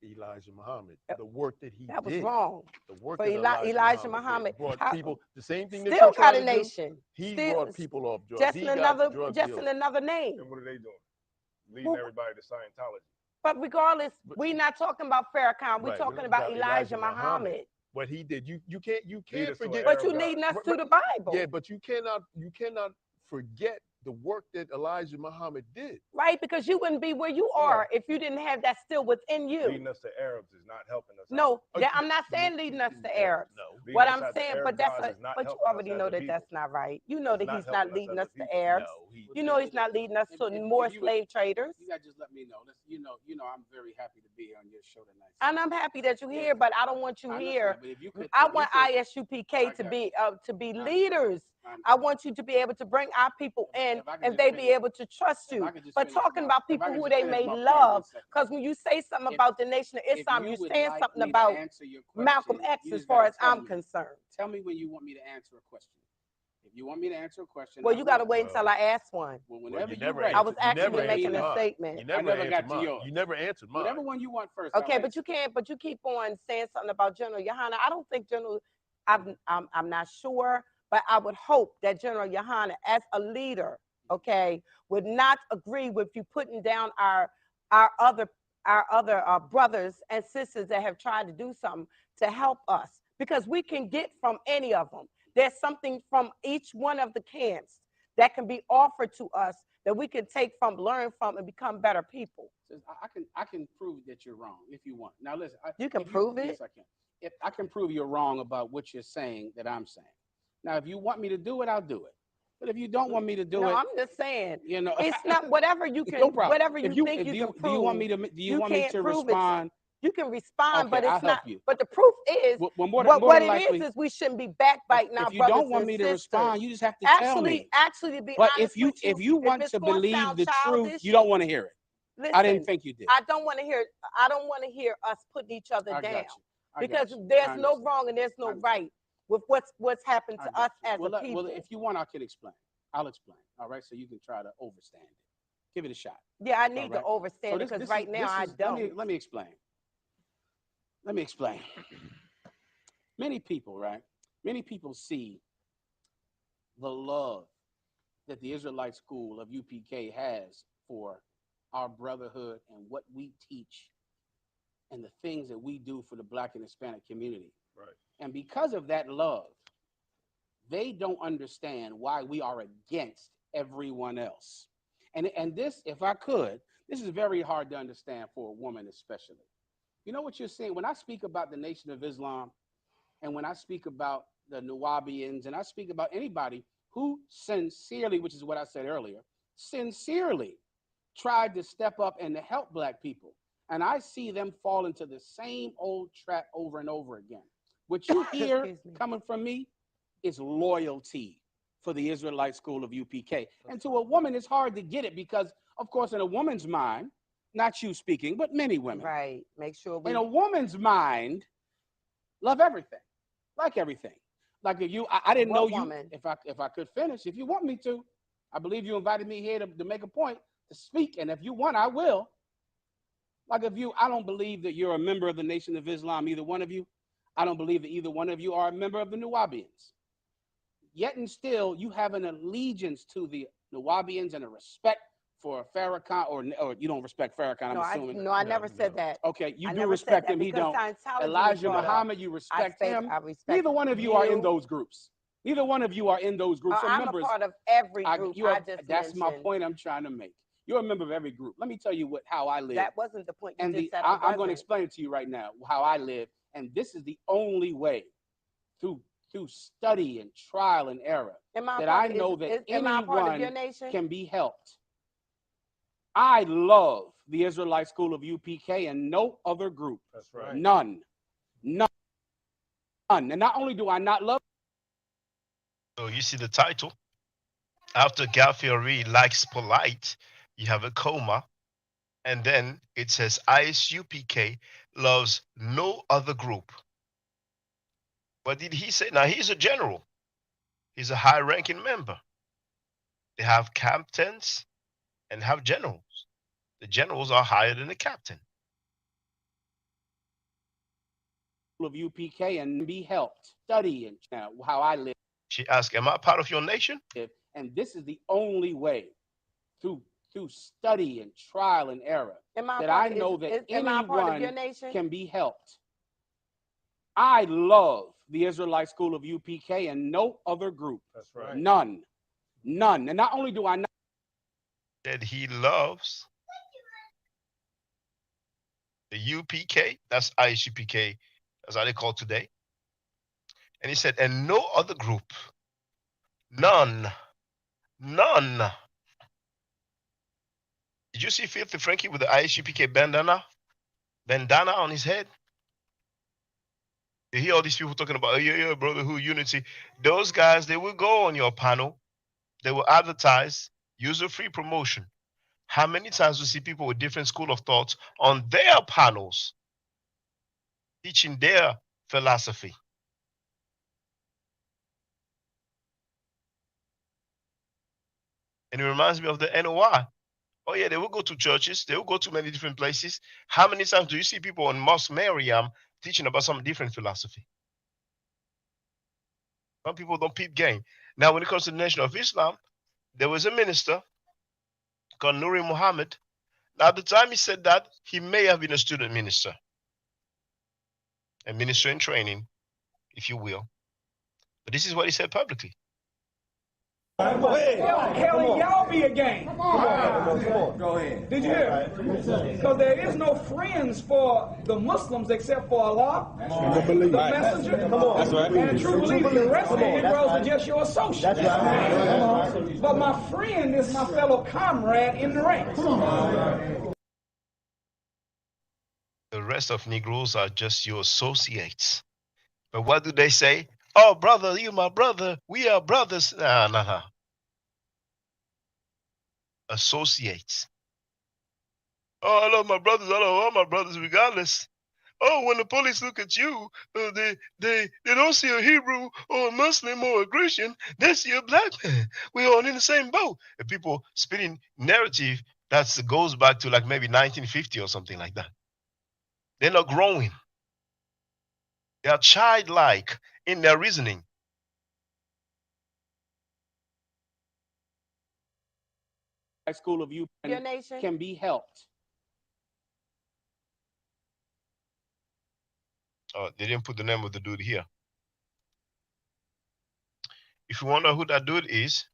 Elijah Muhammad, the work that he that was did, wrong. the work For that Elijah Muhammad brought people the same thing that still you're got trying a to nation. do. He Still, brought people off drugs. just He in got another, drug just dealers. in another name. And what are they doing? Leading everybody to Scientology. But regardless, we're not talking about Farrakhan. We're Right, talking about Elijah Muhammad. What he did, you can't forget. But you leading us to the Bible. Yeah, but you cannot forget the work that Elijah Muhammad did. Right, because you wouldn't be where you are if you didn't have that still within you. Leading us to Arabs is not helping us. No, I'm not saying leading us to Arabs. No. What I'm saying, but you already know that that's not right. You know that he's not leading us to Arabs. You know he's not leading us to more slave traders. You gotta just let me know. You know, I'm very happy to be on your show tonight. And I'm happy that you're here, but I don't want you here. I want ISUPK to be leaders. I want you to be able to bring our people in, and they be able to trust you. But talking about people who they may love, because when you say something about the Nation of Islam, you're saying something about Malcolm X as far as I'm concerned. Tell me when you want me to answer a question. If you want me to answer a question, well, you got to wait until I ask one. Well, whenever I was actually making a statement. You never got to yours. You never answered mine. Whatever one you want first. Okay, but you can't. But you keep on saying something about General Yohana. I don't think General. I'm not sure, but I would hope that General Yohana, as a leader, okay, would not agree with you putting down our other brothers and sisters that have tried to do something to help us, because we can get from any of them. There's something from each one of the camps that can be offered to us that we can take from, learn from, and become better people. I can prove that you're wrong if you want. Now listen, you can prove it. Yes, I can. If I can prove you're wrong about what you're saying that I'm saying. Now, if you want me to do it, I'll do it. But if you don't want me to do it, I'm just saying. You know, it's not whatever you can. No problem. Whatever you think you can prove. Do you want me to? Do you want me to respond? You can respond, okay, but it's I'll not. Help you. But the proof is, what it is we shouldn't be backbiting our brothers and sisters. If you don't want me to respond, you just have to tell me. Actually, to be but honest if you want to believe the truth, you don't want to hear it. Listen, I didn't think you did. I don't want to hear. I don't want to hear us putting each other down, because there's no wrong and there's no right with what's happened to us as a people. Well, if you want, I can explain. I'll explain. All right, so you can try to overstand it. Give it a shot. Yeah, I need to overstand it, because right now I don't. Let me explain. Let me explain. Many people, right? Many people see the love that the Israelite School of UPK has for our brotherhood and what we teach and the things that we do for the Black and Hispanic community. Right. And because of that love, they don't understand why we are against everyone else. And this, if I could, this is very hard to understand for a woman especially. You know what you're saying? When I speak about the Nation of Islam, and when I speak about the Nuwabians, and I speak about anybody who sincerely, which is what I said earlier, sincerely tried to step up and to help Black people, and I see them fall into the same old trap over and over again. What you hear coming from me is loyalty for the Israelite School of UPK. And to a woman, it's hard to get it because, of course, in a woman's mind, not you speaking, but many women. Right. Make sure in a woman's mind, love everything, like everything. Like if you, I didn't know you. If I could finish, if you want me to, I believe you invited me here to make a point to speak, and if you want, I will. Like if you, I don't believe that you're a member of the Nation of Islam, either one of you. I don't believe that either one of you are a member of the Nuwabians. Yet and still, you have an allegiance to the Nuwabians and a respect for Farrakhan, or you don't respect Farrakhan, I'm assuming. I never said that. Okay, you I do never said respect that him, he because don't. Scientology was Elijah brought up. Muhammad, you respect him. I respect Neither one of you are in you. those groups. Neither one of you are in those groups. I'm a part of every group That's my mentioned. point I'm trying to make. You're a member of every group. Let me tell you how I live. That wasn't the point you And just said. I'm going to explain it to you right now, how I live. And this is the only way, through study and trial and error, that I know that anyone can be helped. I love the Israelite School of UPK and no other group. That's right. None. And not only do I not love. So you see the title. After Garfield Reid likes Polight, you have a comma. And then it says ISUPK loves no other group. What did he say? Now he's a general. He's a high-ranking member. They have captains and have generals. The generals are higher than the captain. Of UPK and be helped. Study and how I live. She asked, am I part of your nation? And this is the only way, through study and trial and error, that I know that anyone can be helped. I love the Israelite School of UPK and no other group. That's right. None. And not only do I not. That he loves the UPK, that's ISUPK, that's how they call today. And he said, and no other group. None. Did you see Filthy Frankie with the ISUPK bandana on his head? You hear all these people talking about, oh, yeah, brotherhood, unity. Those guys, they will go on your panel. They will advertise, user-free promotion. How many times we see people with different school of thoughts on their panels teaching their philosophy? And it reminds me of the NOI. Oh yeah, they will go to churches. They will go to many different places. How many times do you see people on Mosque Mariam teaching about some different philosophy? Some people don't peep game. Now, when it comes to the Nation of Islam, there was a minister called Nuri Muhammad. Now, at the time he said that, he may have been a student minister. A minister in training, if you will. But this is what he said publicly. Hell, y'all be a gang. Come on. Go ahead. Did you hear? Because there is no friends for the Muslims except for Allah, the messenger, and true believers. The rest of the Negroes are just your associates. But my friend is my fellow comrade in the ranks. The rest of Negroes are just your associates. But what do they say? Oh, brother, you my brother. We are brothers. Nah. Associates. Oh, I love my brothers. I love all my brothers regardless. Oh, when the police look at you, they don't see a Hebrew or a Muslim or a Christian. They see a black man. We're all in the same boat. And people spinning narrative that goes back to like maybe 1950 or something like that. They're not growing. They are childlike in their reasoning. School of you can be helped. Oh, they didn't put the name of the dude here. If you wonder who that dude is,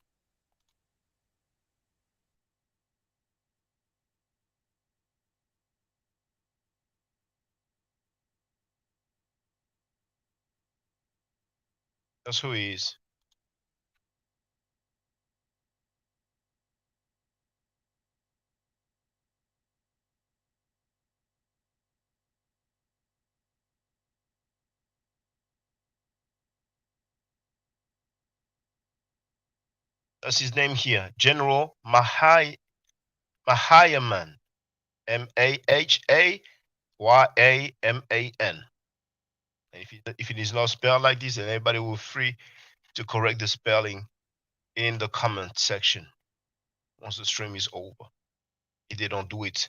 that's who he is. That's his name here, General Mahayaman, Mahayaman. And if it is not spelled like this, then everybody will free to correct the spelling in the comment section once the stream is over, if they don't do it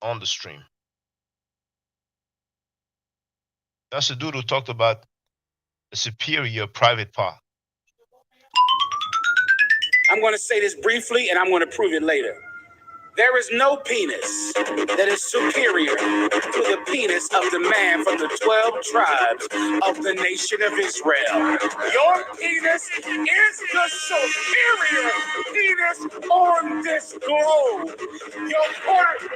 on the stream. That's the dude who talked about a superior private part. I'm going to say this briefly, and I'm going to prove it later. There is no penis that is superior to the penis of the man from the 12 tribes of the nation of Israel. Your penis is the superior penis on this globe.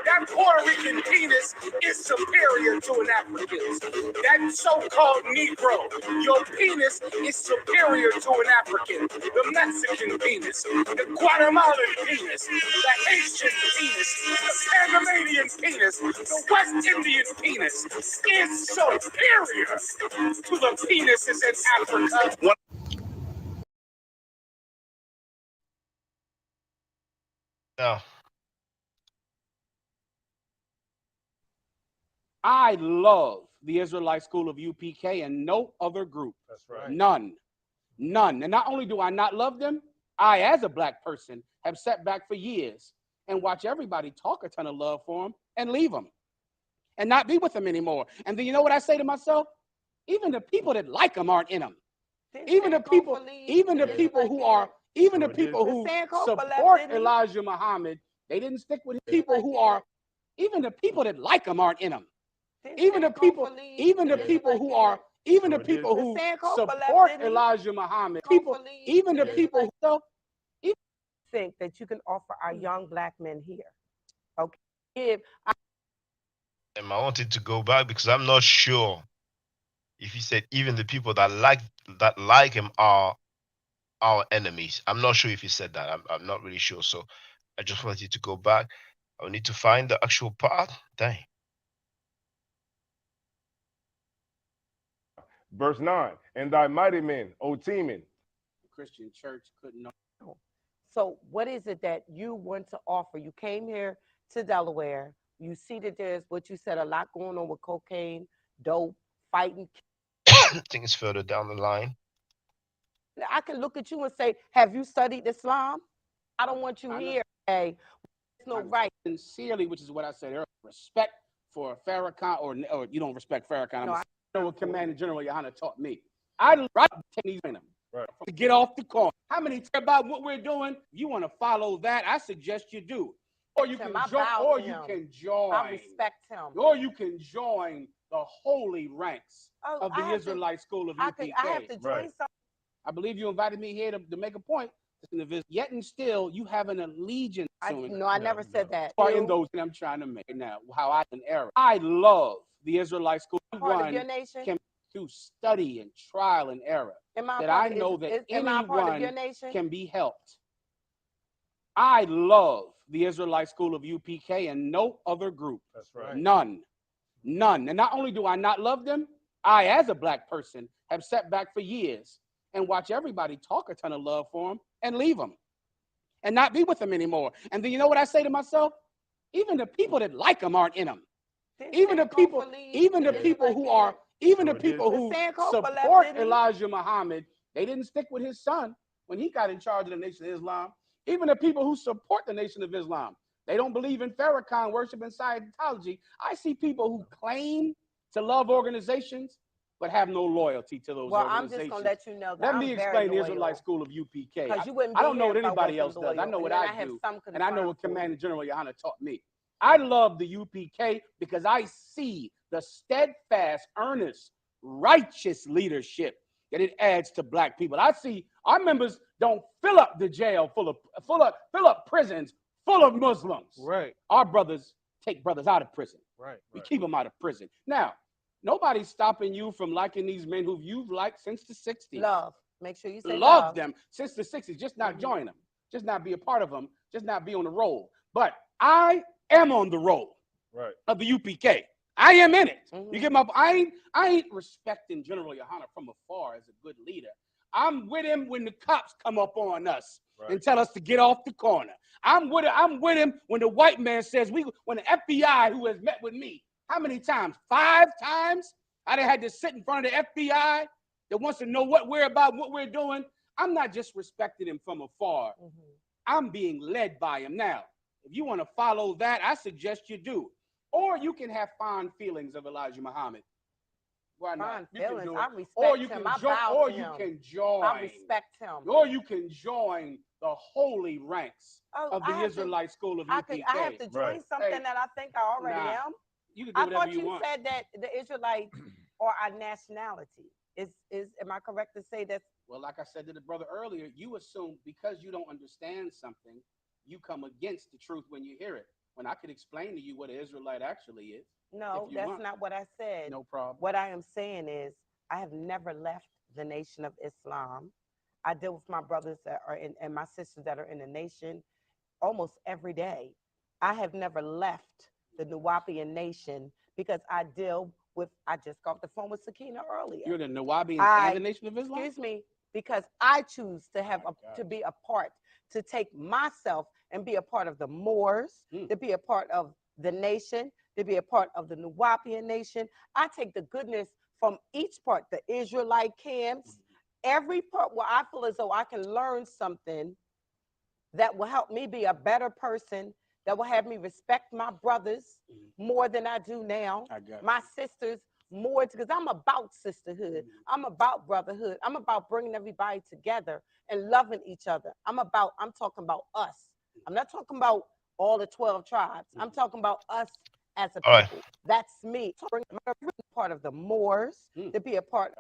That Puerto Rican penis is superior to an African's. That so-called Negro, your penis is superior to an African. The Mexican penis, the Guatemalan penis, the Haitian penis, the Panamanian penis, the West Indian penis is superior to the penises in Africa. Now, I love the Israelite School of UPK and no other group. That's right. None. None. And not only do I not love them, I, as a black person, have sat back for years and watch everybody talk a ton of love for them and leave them and not be with them anymore. And then you know what I say to myself? Even the people that like them aren't in them. Even the people who support Elijah Muhammad, they didn't stick with people who are, even the people that like them aren't in them. Even the people who support Elijah Muhammad, think that you can offer our young black men here. Okay. I wanted to go back because I'm not sure if he said even the people that like him are our enemies. I'm not sure if he said that. I'm not really sure. So I just wanted to go back. I need to find the actual part. Dang. Verse 9, and thy mighty men, O teaming. The Christian church couldn't know. So what is it that you want to offer? You came here to Delaware. You see that there's, what you said, a lot going on with cocaine, dope, fighting. I think it's further down the line. I can look at you and say, have you studied Islam? I don't want you here. Hey, there's no right. Sincerely, which is what I said earlier, respect for Farrakhan, or you don't respect Farrakhan. I know what Commander General Yohana taught me. I like these men to get off the corner. How many care about what we're doing? You want to follow that? I suggest you do. Or you can join. I respect him. Or you can join the holy ranks of the Israelite School of UPK. I have to join something. I believe you invited me here to make a point. Yet and still, you have an allegiance to it. No, I never said that. In those I'm trying to make now, how I can error. I love the Israelite School. Part of your nation? Can through study and trial and error that I know that anyone can be helped. I love the Israelite School of UPK and no other group. That's right. None. None. And not only do I not love them, I, as a black person, have sat back for years and watch everybody talk a ton of love for them and leave them and not be with them anymore. And then you know what I say to myself? Even the people that like them aren't in them. Even the people who support Elijah Muhammad, they didn't stick with his son when he got in charge of the Nation of Islam. Even the people who support the Nation of Islam, they don't believe in Farrakhan worship and Scientology. I see people who claim to love organizations but have no loyalty to those organizations. I'm just going to let you know that Let me explain the Israelite School of UPK. I don't know what anybody else does. I know what I do, and I know what Commander General Yohana taught me. I love the UPK because I see the steadfast, earnest, righteous leadership that it adds to black people. I see our members don't fill up the jail fill up prisons full of Muslims. Right. Our brothers take brothers out of prison. Right. We keep them out of prison. Now, nobody's stopping you from liking these men who you've liked since the 60s. Love. Make sure you say love them since the 60s. Just not join them. Just not be a part of them. Just not be on the roll. But I am on the roll of the UPK. I am in it. You get my? I ain't respecting General Yohana from afar as a good leader. I'm with him when the cops come up on us and tell us to get off the corner. I'm with him when the white man says when the FBI, who has met with me, how many times? 5 times? I done had to sit in front of the FBI that wants to know what we're about, what we're doing. I'm not just respecting him from afar. I'm being led by him. Now, if you want to follow that, I suggest you do. Or you can have fond feelings of Elijah Muhammad. Why not? Fine You can feelings. do I it. respect Or you him. can I join. bow Or to you him. can join. I respect him. Or you can join the holy ranks Oh, of the I have Israelite school of I UPK. have to join something that I think I already am. You can do I whatever thought you you want. said that the Israelites are our nationality. Am I correct to say that? Well, like I said to the brother earlier, you assume because you don't understand something, you come against the truth when you hear it. When I could explain to you what an Israelite actually is. No, that's not what I said. No problem. What I am saying is I have never left the nation of Islam. I deal with my brothers that are in and my sisters that are in the nation almost every day. I have never left the Nuwapian nation because I deal with, I just got off the phone with Sakina earlier. You're the Nawabians and the Nation of Islam? Excuse me, because I choose to have to be a part, to take myself and be a part of the Moors, to be a part of the nation, to be a part of the Nuwapian nation. I take the goodness from each part, the Israelite camps, every part where I feel as though I can learn something that will help me be a better person, that will have me respect my brothers more than I do now, my sisters more, because I'm about sisterhood. I'm about brotherhood. I'm about bringing everybody together and loving each other. I'm talking about us. I'm not talking about all the 12 tribes. I'm talking about us as a people. That's me. Part of the Moors, to be a part.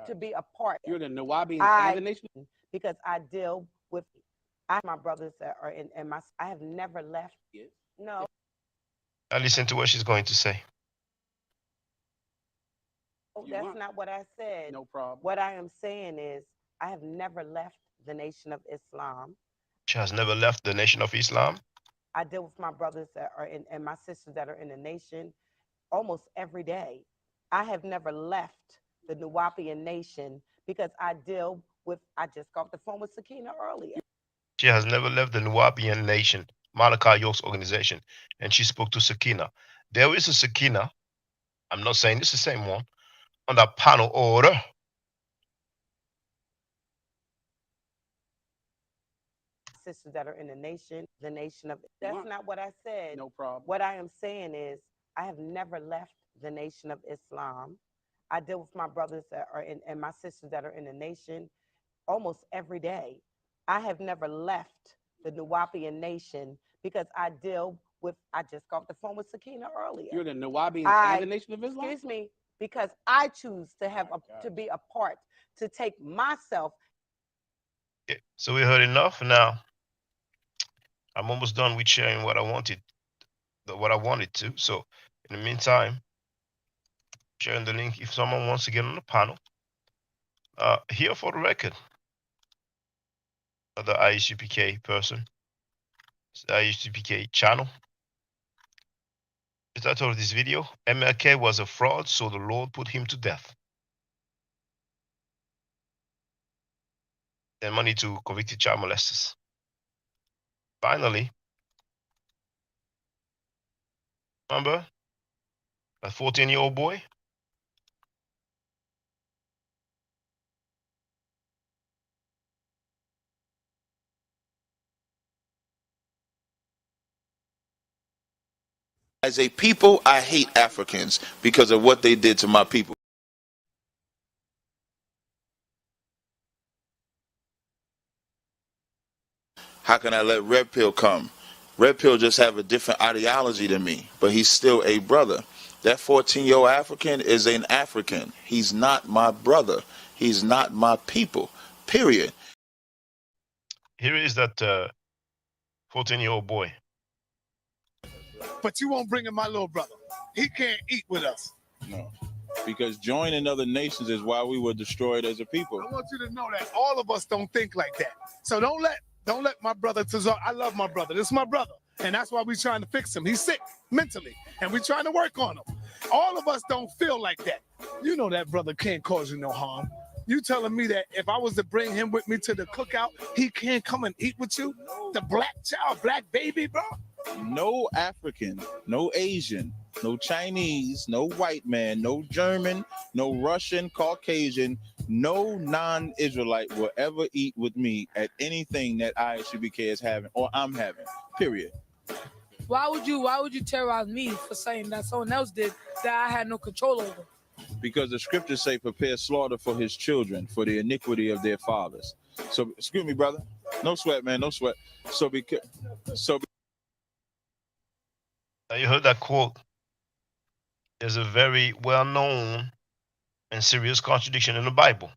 You're the Nawabians and the Nation? Because I deal with my brothers that are in and I have never left. No. I listen to what she's going to say. That's not what I said. No problem. What I am saying is I have never left the nation of Islam. She has never left the nation of Islam. I deal with my brothers that are in and my sisters that are in the nation almost every day. I have never left the Nuwapian nation because I deal with, I just got off the phone with Sakina earlier. She has never left the Nuwabian nation, Malachi York's organization, and she spoke to Sakina. There is a Sakina, I'm not saying it's the same one, on that panel order. Sisters that are in the nation of, that's not what I said. No problem. What I am saying is I have never left the nation of Islam. I deal with my brothers that are in and my sisters that are in the nation almost every day. I have never left the Nuwapian nation because I deal with, I just got off the phone with Sakina earlier. You're the Nawabians and the Nation of Islam? Excuse me, because I choose to have to be a part, to take myself. Okay, so we heard enough. Now I'm almost done with sharing what I wanted to. So in the meantime, sharing the link if someone wants to get on the panel. Here for the record, the ISUPK person, it's the ISUPK channel. The title of this video: MLK was a fraud, so the Lord put him to death. Then money to convicted child molesters. Finally, remember that 14-year-old boy? As a people, I hate Africans because of what they did to my people. How can I let Red Pill come? Red Pill just have a different ideology than me, but he's still a brother. That 14-year-old African is an African. He's not my brother. He's not my people, period. Here is that 14-year-old boy. But you won't bring in my little brother. He can't eat with us. No, because joining other nations is why we were destroyed as a people. I want you to know that all of us don't think like that. So don't let my brother Tazar. I love my brother. This is my brother. And that's why we're trying to fix him. He's sick mentally. And we're trying to work on him. All of us don't feel like that. You know that brother can't cause you no harm. You telling me that if I was to bring him with me to the cookout, he can't come and eat with you? The black child, black baby, bro? No African, no Asian, no Chinese, no white man, no German, no Russian, Caucasian, no non-Israelite will ever eat with me at anything that ISUPK is having or I'm having, period. Why would you terrorize me for saying that someone else did that I had no control over? because the scriptures say, prepare slaughter for his children, for the iniquity of their fathers. So, excuse me, brother. No sweat, man. No sweat. So, Now you heard that quote. There's a very well-known and serious contradiction in the Bible.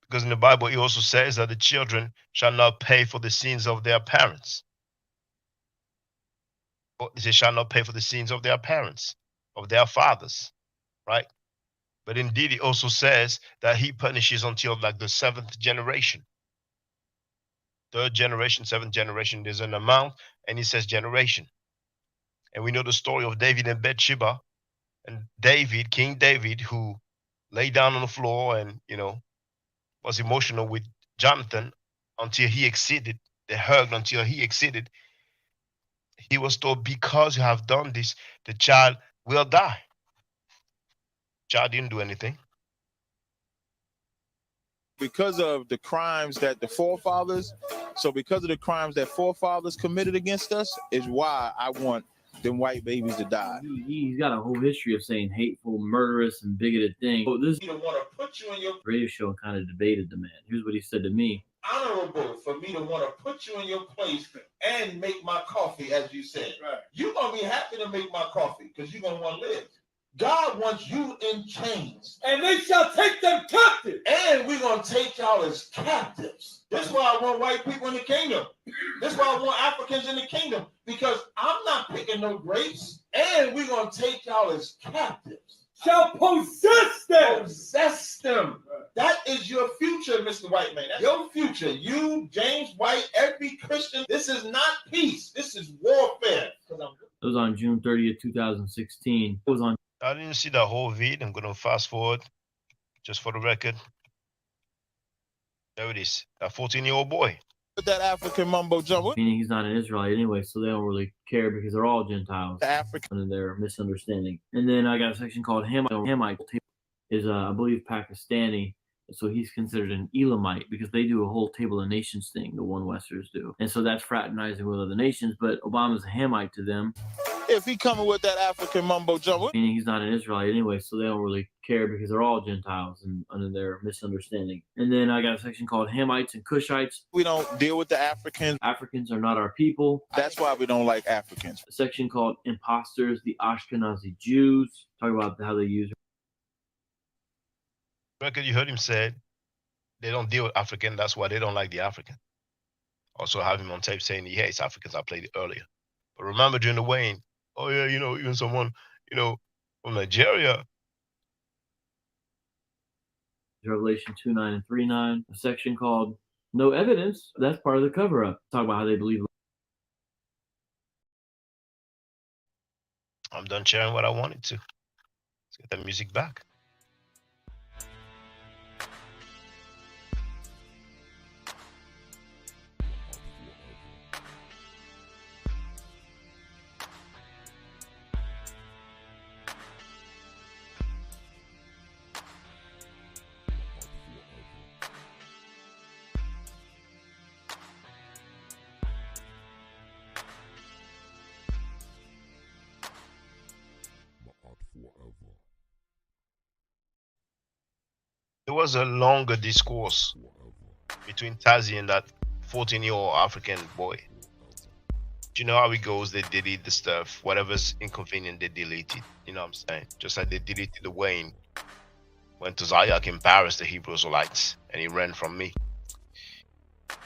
Because in the Bible, it also says that the children shall not pay for the sins of their parents. They shall not pay for the sins of their parents, of their fathers, right? But indeed, it also says that he punishes until like the 7th generation. 3rd generation, 7th generation, there's an amount, and he says generation. And we know the story of David and Bathsheba, and David, King David, who lay down on the floor and, was emotional with Jonathan until he exceeded. They hugged until he exceeded. He was told, because you have done this, the child will die. Child didn't do anything. because of the crimes that the forefathers, committed against us, is why I want them white babies to die. He's got a whole history of saying hateful, murderous, and bigoted things. Oh, this want to put you in your radio show kind of debated the man. Here's what he said to me. Honorable for me to want to put you in your place and make my coffee, as you said. Right. You're going to be happy to make my coffee because you're going to want to live. God wants you in chains. And they shall take them captive. And we're going to take y'all as captives. That's why I want white people in the kingdom. That's why I want Africans in the kingdom. Because I'm not picking no grapes. And we're going to take y'all as captives. Shall possess them. Possess them. That is your future, Mr. White Man. That's your future. You, James White, every Christian. This is not peace. This is warfare. It was on June 30th, 2016. It was on. I didn't see the whole vid. I'm going to fast forward just for the record. There it is. A 14-year-old boy. With that African mumbo jumbo. Meaning he's not an Israelite anyway, so they don't really care because they're all Gentiles. African. And they're misunderstanding. And then I got a section called Hamite. Is, I believe, Pakistani. So he's considered an Elamite because they do a whole Table of Nations thing, the one Westerners do. And so that's fraternizing with other nations, but Obama's a Hamite to them. If he coming with that African mumbo jumbo. Meaning he's not an Israelite anyway, so they don't really care because they're all Gentiles and under their misunderstanding. And then I got a section called Hamites and Cushites. We don't deal with the Africans. Africans are not our people. That's why we don't like Africans. A section called Imposters, the Ashkenazi Jews. Talk about how they use. Record, you heard him say they don't deal with African. That's why they don't like the African. Also have him on tape saying he hates Africans. I played it earlier. But remember during the Wayne, oh yeah, even someone, from Nigeria. Revelation 2:9 and 3:9. A section called No Evidence. That's part of the cover-up. Talk about how they believe. I'm done sharing what I wanted to. Let's get that music back. There was a longer discourse between Tazi and that 14-year-old African boy. Do you know how it goes? They delete the stuff. Whatever's inconvenient, they delete it. You know what I'm saying? Just like they deleted the Wayne when Tozayak embarrassed the Hebrew Israelites and he ran from me.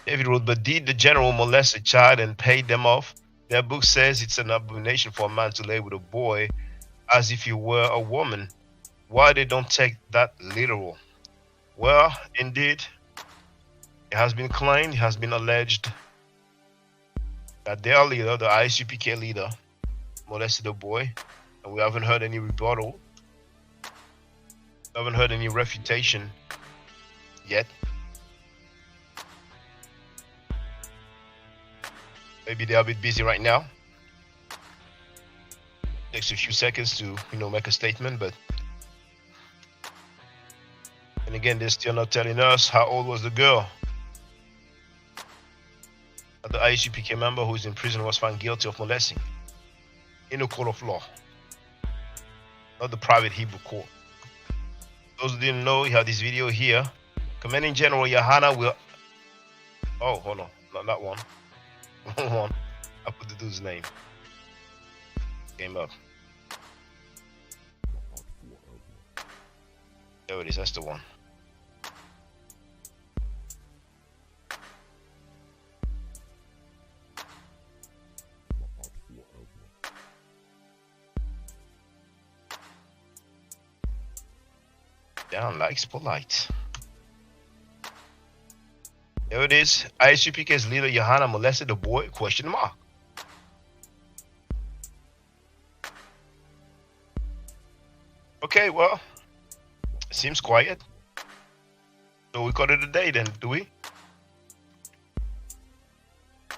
David wrote, but did the general molest a child and paid them off? Their book says it's an abomination for a man to lay with a boy as if he were a woman. Why they don't take that literal? Well, indeed, it has been claimed, it has been alleged that their leader, the ISUPK leader, molested a boy, and we haven't heard any rebuttal. We haven't heard any refutation yet. Maybe they're a bit busy right now. Takes a few seconds to, make a statement, but and again, they're still not telling us how old was the girl. The ISUPK member who is in prison was found guilty of molesting in a court of law, not the private Hebrew court. Those who didn't know, you have this video here. Commanding General Yahana will. Oh, hold on, not that one. Hold on, I put the dude's name. Came up. There it is. That's the one. Down likes Polight. There it is. ISUPK's leader Johanna molested the boy? Question mark. Okay, well, it seems quiet. So we call it a day then, do we?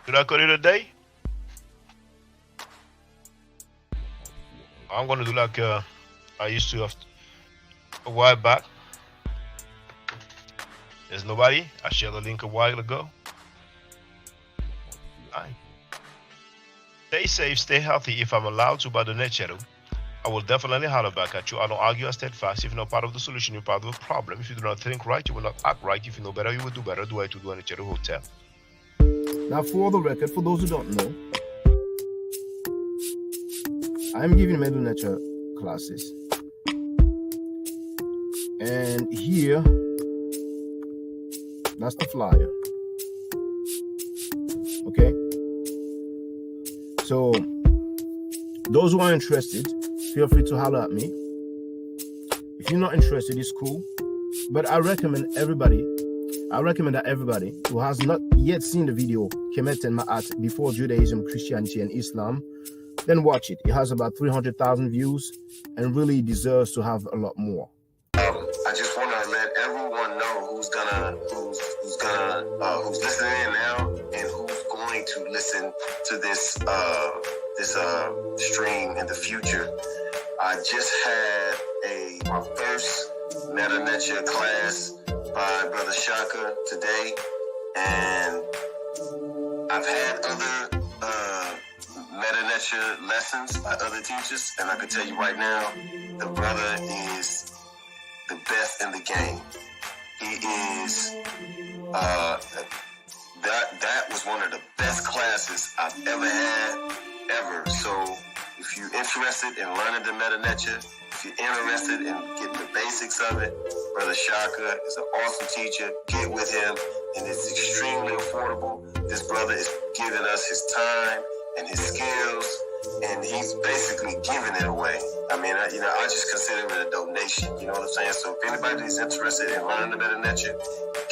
Did I call it a day? I'm gonna do like I used to have a while back. There's nobody. I shared the link a while ago. Hi. Stay safe, stay healthy. If I'm allowed to by the net channel, I will definitely holler back at you. I don't argue, I steadfast. If you're not part of the solution, you're part of the problem. If you do not think right, you will not act right. If you know better, you will do better. Do I to do any channel hotel. Now, for the record, for those who don't know, I'm giving middle nature classes. And here, that's the flyer. Okay? So, those who are interested, feel free to holler at me. If you're not interested, it's cool. But I recommend that everybody who has not yet seen the video, Kemet and Ma'at, before Judaism, Christianity, and Islam, then watch it. It has about 300,000 views and really deserves to have a lot more. I just want to let everyone know who's listening in now and who's going to listen to this stream in the future. I just had my first Meta Nature class by Brother Shaka today, and I've had other Meta Nature lessons by other teachers, and I can tell you right now, the brother is the best in the game. He is that was one of the best classes I've ever had, ever. So if you're interested in learning the Meta Nature, if you're interested in getting the basics of it, Brother Shaka is an awesome teacher. Get with him, and it's extremely affordable. This brother is giving us his time and his skills, and he's basically giving it away. I mean, I just consider it a donation. You know what I'm saying? So if anybody's interested in learning the Meta Nature,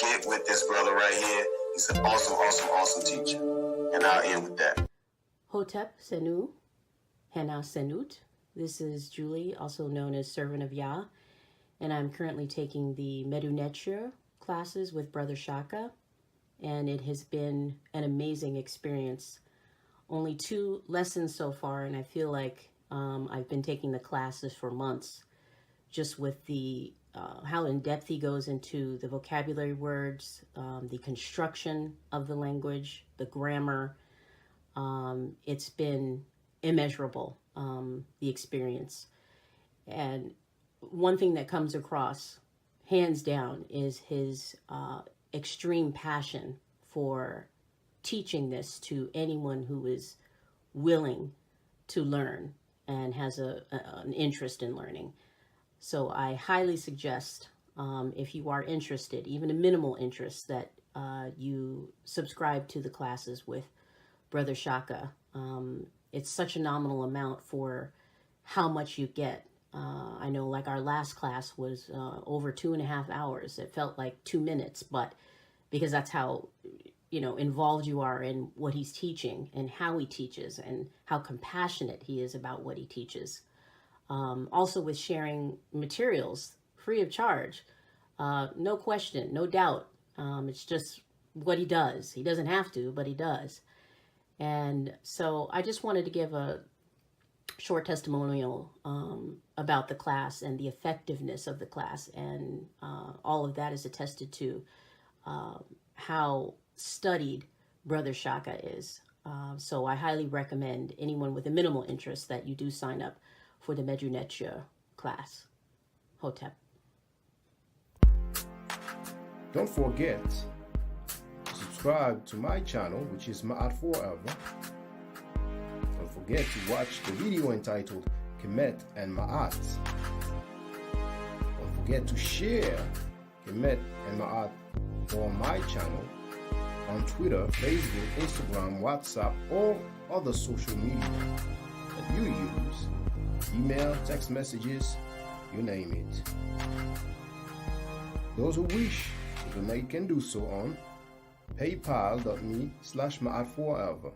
get with this brother right here. He's an awesome, awesome, awesome teacher. And I'll end with that. Hotep Senu, Hana Senut. This is Julie, also known as Servant of Yah, and I'm currently taking the Medu Neture classes with Brother Shaka, and it has been an amazing experience. Only 2 lessons so far, and I feel like I've been taking the classes for months, just with the how in depth he goes into the vocabulary words, the construction of the language, the grammar. It's been immeasurable, the experience. And one thing that comes across, hands down, is his extreme passion for teaching this to anyone who is willing to learn and has an interest in learning. So I highly suggest, if you are interested, even a minimal interest, that you subscribe to the classes with Brother Shaka. It's such a nominal amount for how much you get. I know, like, our last class was over 2.5 hours. It felt like 2 minutes, but because that's how involved you are in what he's teaching and how he teaches and how compassionate he is about what he teaches. Also with sharing materials free of charge, no question, no doubt. It's just what he does. He doesn't have to, but he does. And so I just wanted to give a short testimonial about the class and the effectiveness of the class, and all of that is attested to how studied Brother Shaka is. So I highly recommend anyone with a minimal interest that you do sign up for the Medu Neture class. Hotep. Don't forget to subscribe to my channel, which is Ma'at Forever. Don't forget to watch the video entitled Kemet and Ma'at. Don't forget to share Kemet and Ma'at on my channel on Twitter, Facebook, Instagram, WhatsApp, or other social media that you use. Email, text messages, you name it. Those who wish to donate can do so on paypal.me/ma'atforever.